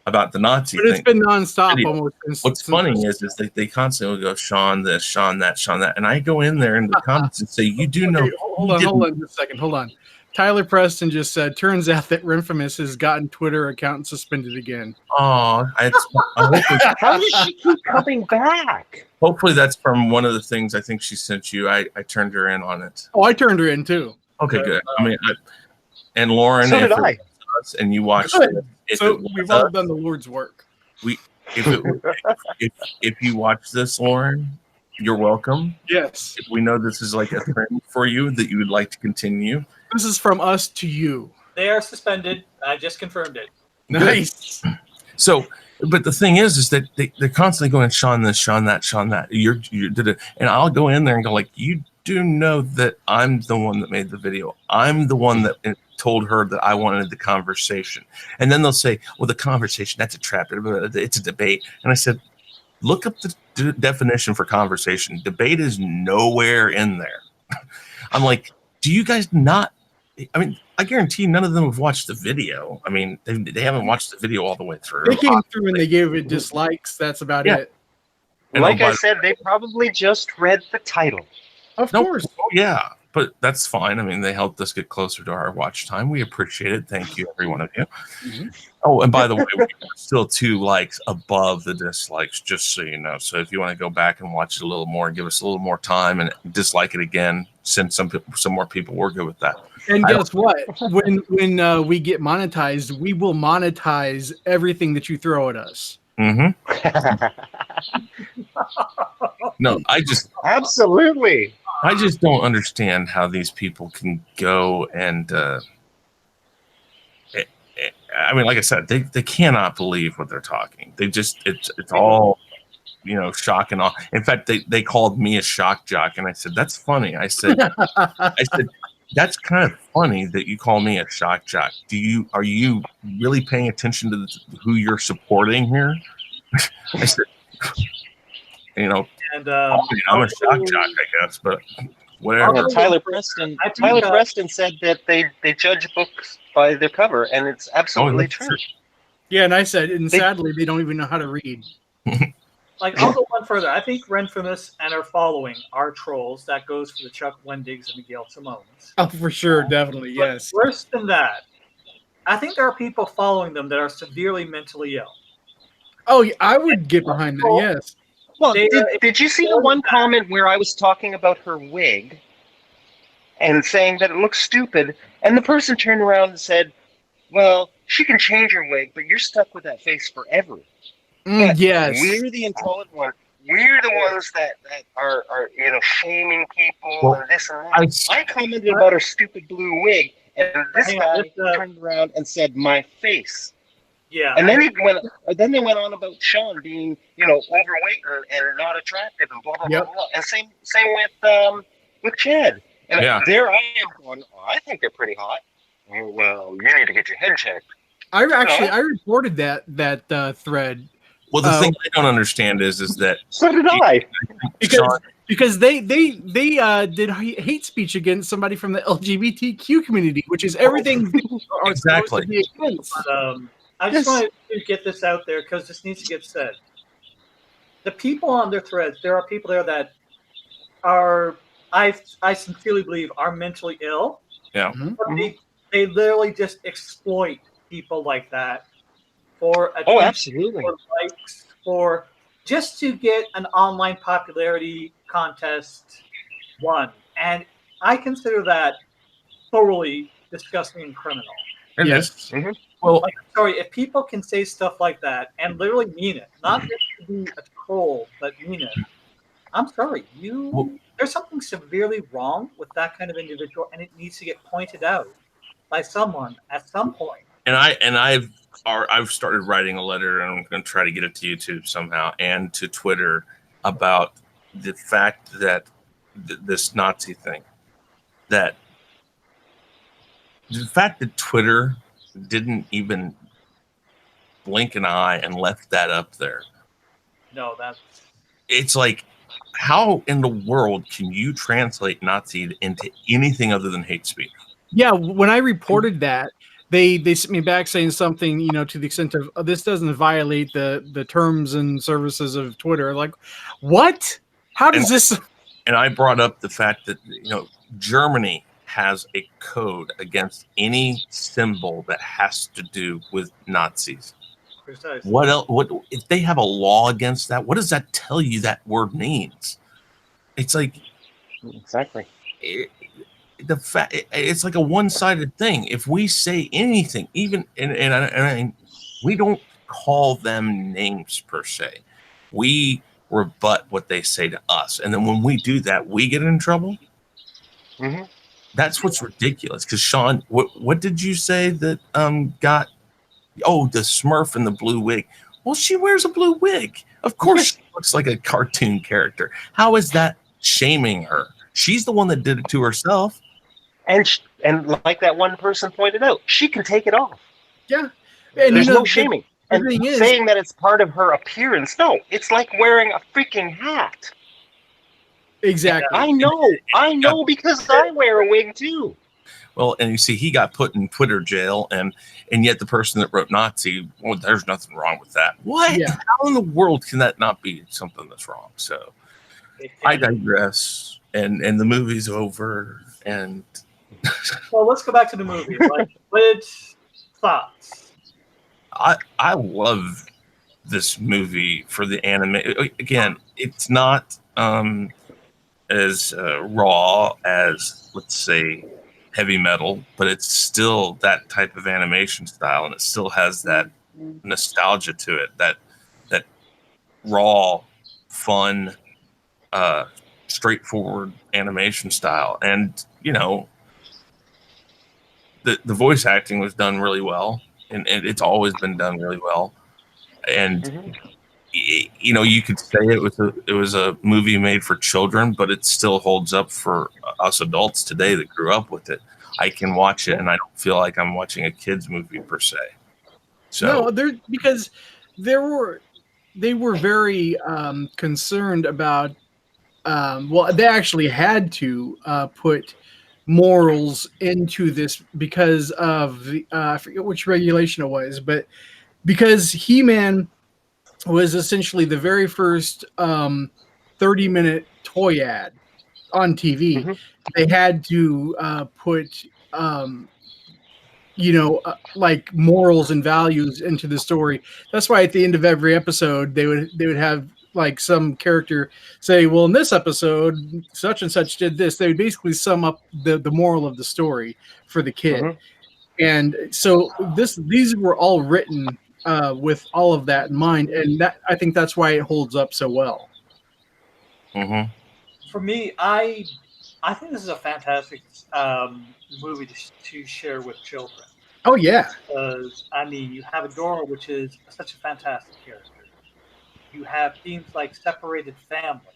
about the Nazi But it's thing. been nonstop Video. almost. What's funny is they constantly go, Shaun this, Shaun that, Shaun that. And I go in there in the comments and say, you do know. Okay, hold on just a second. Hold on. Tyler Preston just said, turns out that Renfamous has gotten Twitter account suspended again. Oh, How does she keep coming back? hopefully that's from one of the things I think she sent you. I turned her in on it. Oh, I turned her in too. Okay, good. I mean, and Lauren, So did if I. it was us and you watched Good. it, if So it was we've all us, done the Lord's work. if you watch this, Lauren, you're welcome. Yes. If we know this is like a trend for you that you would like to continue. This is from us to you. They are suspended. I just confirmed it. Nice. So, but the thing is that they're constantly going, Shaun this, Shaun that, Shaun that. You did it, and I'll go in there and go like, you do know that I'm the one that made the video. I'm the one that told her that I wanted the conversation. And then they'll say, well, the conversation, that's a trap. It's a debate. And I said, look up the definition for conversation. Debate is nowhere in there. I'm like, do you guys not? I mean, I guarantee none of them have watched the video. I mean, they haven't watched the video all the way through. They came through and they gave it dislikes. That's about it. And Like I said, they probably just read the title. Of course. Oh, yeah, but that's fine. I mean, they helped us get closer to our watch time. We appreciate it. Thank you, every one of you. Mm-hmm. Oh, and by the way, we're still 2 likes above the dislikes, just so you know. So if you want to go back and watch it a little more, give us a little more time and dislike it again, send some more people. We're good with that. And guess what? When we get monetized, we will monetize everything that you throw at us. Mm-hmm. No, Absolutely. I just don't understand how these people can go and I mean, like I said, they cannot believe what they're talking. They just it's all, you know, shock and awe. In fact, they called me a shock jock, and I said, that's funny. I said that's kind of funny that you call me a shock jock. Are you really paying attention to who you're supporting here? I said, you know, And I'm a shock jock, I guess, but whatever. Yeah, Tyler Preston said that they judge books by their cover, and it's absolutely true. Yeah, and I said, and sadly, they don't even know how to read. like, I'll go one further. I think Renfamous and our following are trolls. That goes for the Chuck Wendigs and Miguel Simones. Oh, for sure, definitely, But yes. worse than that, I think there are people following them that are severely mentally ill. Oh, yeah, I would get behind that, yes. Well, did you see the one comment where I was talking about her wig and saying that it looks stupid, and the person turned around and said, well, she can change her wig, but you're stuck with that face forever. Yes. We're the intolerant ones. We're the ones that are shaming people and this and that. I commented about her stupid blue wig, and this guy turned around and said, my face. Yeah. And then they went on about Shaun being, overweight and not attractive and blah blah blah blah. And same with Chad. And there I am going, I think they're pretty hot. Well, you need to get your head checked. I reported that thread. Well, the thing I don't understand is that so did I. Because they did hate speech against somebody from the LGBTQ community, which is everything are supposed to be against. But, I just wanted to get this out there because this needs to get said. The people on their threads, there are people there that are, I sincerely believe, are mentally ill. Yeah. But they literally just exploit people like that for attention, absolutely, for likes, for just to get an online popularity contest won. And I consider that thoroughly disgusting and criminal. Yes. Mm-hmm. Well, sorry, if people can say stuff like that and literally mean it, not just to be a troll, but mean it, I'm sorry, there's something severely wrong with that kind of individual, and it needs to get pointed out by someone at some point. And I've started writing a letter, and I'm going to try to get it to YouTube somehow and to Twitter about the fact that this Nazi thing, that the fact that Twitter didn't even blink an eye and left that up there. No, it's like, how in the world can you translate Nazi into anything other than hate speech? Yeah, when I reported that, they sent me back saying something, to the extent of, this doesn't violate the terms and services of Twitter. Like, what? How does this? And I brought up the fact that Germany has a code against any symbol that has to do with Nazis. Precise. What else? What if they have a law against that? What does that tell you that word means? It's like Exactly. It's like a one-sided thing. If we say anything, even and we don't call them names per se, we rebut what they say to us, and then when we do that, we get in trouble. Mm-hmm. That's what's ridiculous. Because Shaun, what did you say that got? Oh, the Smurf in the blue wig. Well, she wears a blue wig. Of course, she looks like a cartoon character. How is that shaming her? She's the one that did it to herself. And like that one person pointed out, she can take it off. Yeah. And There's no shaming. And thing is, saying that it's part of her appearance, no, it's like wearing a freaking hat. Exactly. I know because I wear a wig too. Well, and you see, he got put in Twitter jail, and yet the person that wrote Nazi, well, there's nothing wrong with that. What? Yeah. How in the world can that not be something that's wrong? So I digress, and the movie's over. And well, let's go back to the movie. Like, which thoughts? I love this movie for the anime. Again, it's not as raw as, let's say, Heavy Metal, but it's still that type of animation style, and it still has that nostalgia to it, that raw, fun, straightforward animation style. And the voice acting was done really well, and it's always been done really well. And you could say it was a movie made for children, but it still holds up for us adults today that grew up with it. I can watch it, and I don't feel like I'm watching a kids movie per se. So no, because they were very concerned about. Well, they actually had to put morals into this because of the I forget which regulation it was, but because He-Man was essentially the very first 30-minute toy ad on TV. Mm-hmm. They had to put like morals and values into the story. That's why at the end of every episode they would have like some character say, well, in this episode such and such did this. They would basically sum up the moral of the story for the kid. Mm-hmm. And so these were all written with all of that in mind, and that I think that's why it holds up so well. Mm-hmm. For me, I think this is a fantastic movie to share with children. Oh yeah, Because you have Adora, which is such a fantastic character. You have themes like separated family,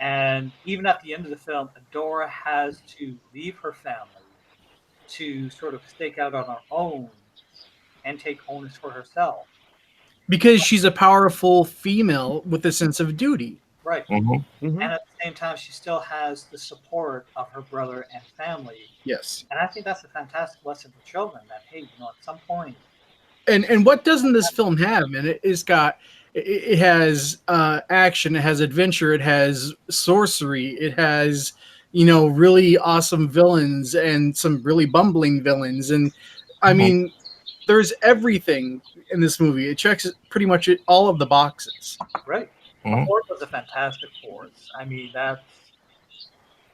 and even at the end of the film, Adora has to leave her family to sort of stake out on her own and take onus for herself. because she's a powerful female with a sense of duty. Right. Mm-hmm. Mm-hmm. And at the same time, she still has the support of her brother and family. Yes. And I think that's a fantastic lesson for children that, hey, at some point. And what doesn't this film have? And it has action, it has adventure, it has sorcery, it has really awesome villains and some really bumbling villains. And I mean, there's everything in this movie. It checks pretty much all of the boxes. Right. Mm-hmm. The Horde was a fantastic force. That's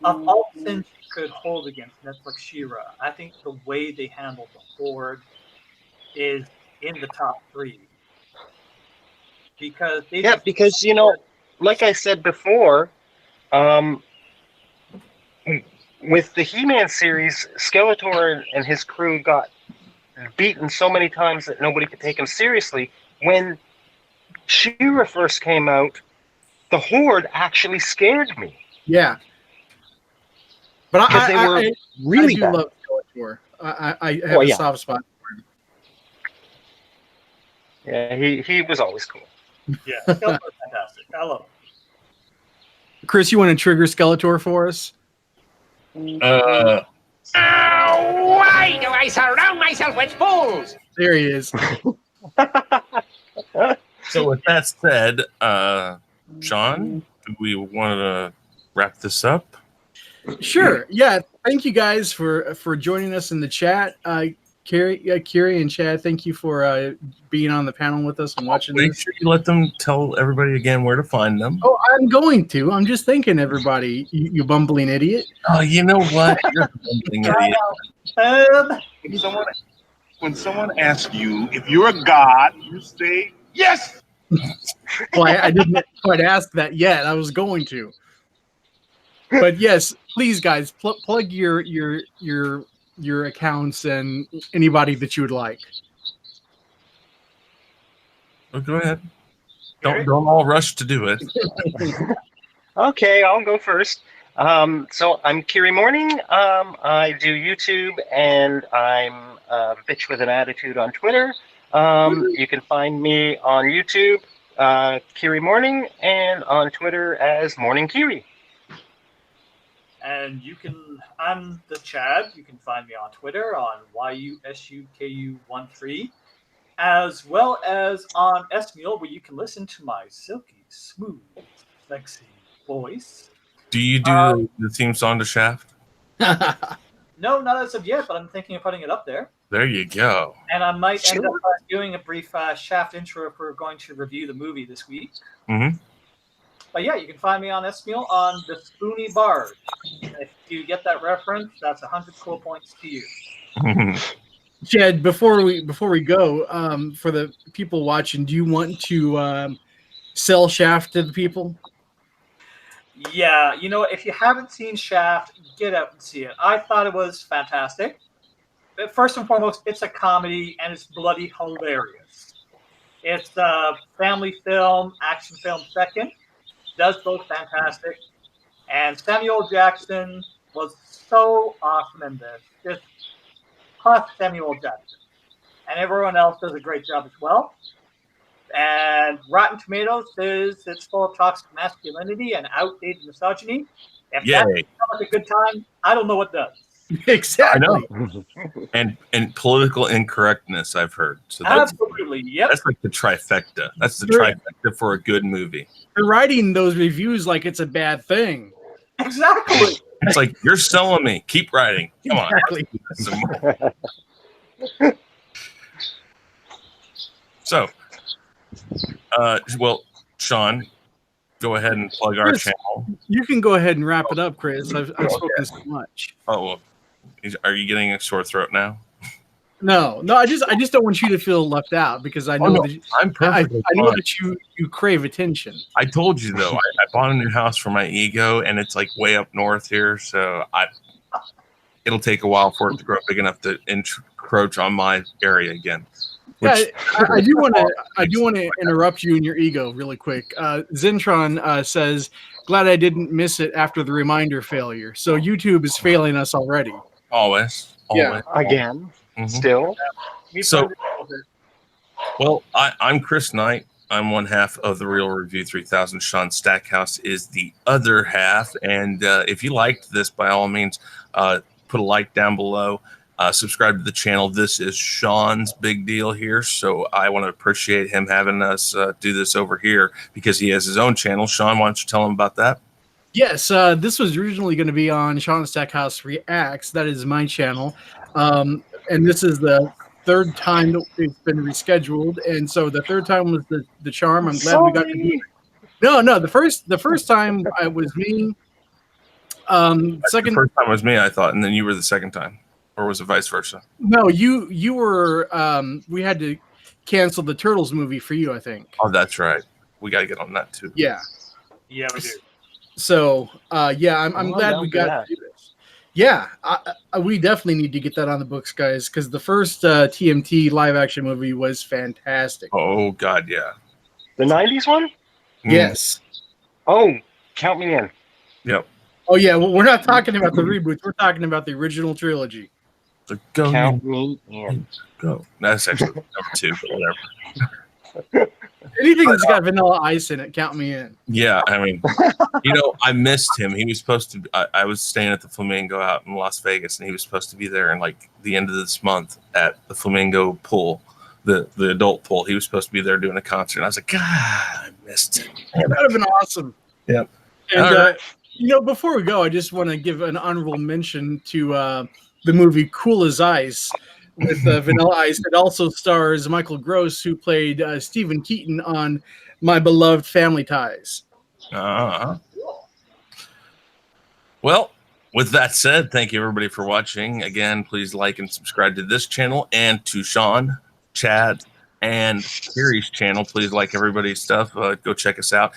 of all the things you could hold against Netflix She-Ra, I think the way they handled the Horde is in the top 3. Because like I said before, with the He-Man series, Skeletor and his crew got beaten so many times that nobody could take him seriously. When She-Ra first came out, the Horde actually scared me. Yeah. But Because they were really I do bad. love Skeletor. I have a soft spot for him. Yeah, he was always cool. yeah, Skeletor is fantastic. I love him. Chris, you want to trigger Skeletor for us? Why do I surround myself which fools! There he is. So with that said, Shaun, do we want to wrap this up? Sure. Yeah. Thank you guys for joining us in the chat. Kiri and Chad, thank you for being on the panel with us and watching Make this. sure you let them tell everybody again where to find them. Oh, I'm going to. I'm just thinking, everybody, you bumbling idiot. Oh, you know what? You're a bumbling idiot. When someone asks you if you're a god, you say yes. Well, I didn't quite ask that yet. I was going to. But yes, please, guys, plug your accounts and anybody that you would like. Oh, go ahead. Don't all rush to do it. Okay, I'll go first. So I'm Kiri Morning. I do YouTube, and I'm a bitch with an attitude on Twitter. You can find me on YouTube, Kiri Morning, and on Twitter as Morning Kiri. And I'm the Chad. You can find me on Twitter on YUSUKU13, as well as on S-Mule, where you can listen to my silky, smooth, sexy voice. Do you do the theme song to Shaft? No, not as of yet, but I'm thinking of putting it up there. There you go. And I might end up doing a brief Shaft intro if we're going to review the movie this week. Mm-hmm. But yeah, you can find me on S-Mule on the Spoony Bard. If you get that reference, that's 100 cool points to you. Chad, before we go, for the people watching, do you want to sell Shaft to the people? Yeah, if you haven't seen Shaft, get out and see it. I thought it was fantastic. But first and foremost, it's a comedy, and it's bloody hilarious. It's a family film, action film second. Does both fantastic. And Samuel Jackson was so awesome in this. Just plus Samuel Jackson. And everyone else does a great job as well. And Rotten Tomatoes says it's full of toxic masculinity and outdated misogyny. If that sounds like a good time, I don't know what does. Exactly. I know. And political incorrectness, I've heard. So that's, absolutely, yep. That's like the trifecta. That's the trifecta for a good movie. They're writing those reviews like it's a bad thing. Exactly. It's like, you're selling me. Keep writing. Come on. Exactly. So, well, Shaun, go ahead and plug our channel. You can go ahead and wrap it up, Chris. I've spoken so much. Oh, well, are you getting a sore throat now? No. I just don't want you to feel left out because I know that I'm perfectly I know fine. that you crave attention. I told you though, I bought a new house for my ego, and it's like way up north here, so it'll take a while for it to grow big enough to encroach on my area again. Yeah, I do want to interrupt you in your ego really quick. Zentron says, "Glad I didn't miss it after the reminder failure." So YouTube is failing us already. Always. Yeah, again. Mm-hmm. Still. So, well, I'm Chris Knight. I'm one half of the Real Review 3000. Shaun Stackhouse is the other half. And if you liked this, by all means, put a like down below. Subscribe to the channel. This is Shaun's big deal here. So I want to appreciate him having us do this over here because he has his own channel. Shaun, why don't you tell him about that? Yes, this was originally going to be on Shaun Stackhouse Reacts. That is my channel. And this is the third time that it's been rescheduled. And so the third time was the charm. I'm glad we got to do it. No, the first time I was me. The first time was me, I thought, and then you were the second time. Or was it vice versa? No, you were we had to cancel the Turtles movie for you, I think. Oh, that's right. We got to get on that too. Yeah. Yeah, we do. So, I'm glad we got to do this. Yeah, we definitely need to get that on the books, guys, because the first TMT live action movie was fantastic. Oh, God, yeah. The 90s one? Yes. Oh, count me in. Yep. Oh, yeah, well, we're not talking about the reboots. We're talking about the original trilogy. So go count me in. Go. That's actually number 2, but whatever. Anything that's got vanilla ice in it, count me in. Yeah, I mean, I missed him. He was supposed to. I was staying at the Flamingo out in Las Vegas, and he was supposed to be there in like the end of this month at the Flamingo pool, the adult pool. He was supposed to be there doing a concert. And I was like, God, I missed him. That would have been awesome. Yep. And before we go, I just want to give an honorable mention to the movie Cool as Ice with Vanilla Ice. It also stars Michael Gross, who played Stephen Keaton on My Beloved Family Ties. Uh-huh. Well, with that said, thank you everybody for watching. Again, please like and subscribe to this channel and to Shaun, Chad, and Kiri's channel. Please like everybody's stuff. Go check us out.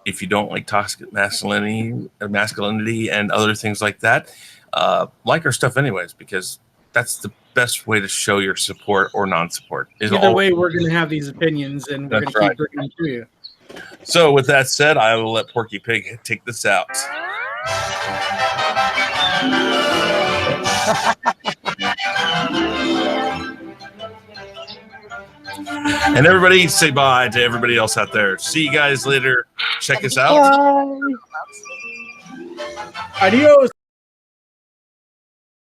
If you don't like toxic masculinity and other things like that, like our stuff anyways, because that's the best way to show your support or non-support. Either way, we're going to have these opinions, and we're going to keep bringing them to you. So with that said, I will let Porky Pig take this out. And everybody say bye to everybody else out there. See you guys later. Check us out. Bye. Adios.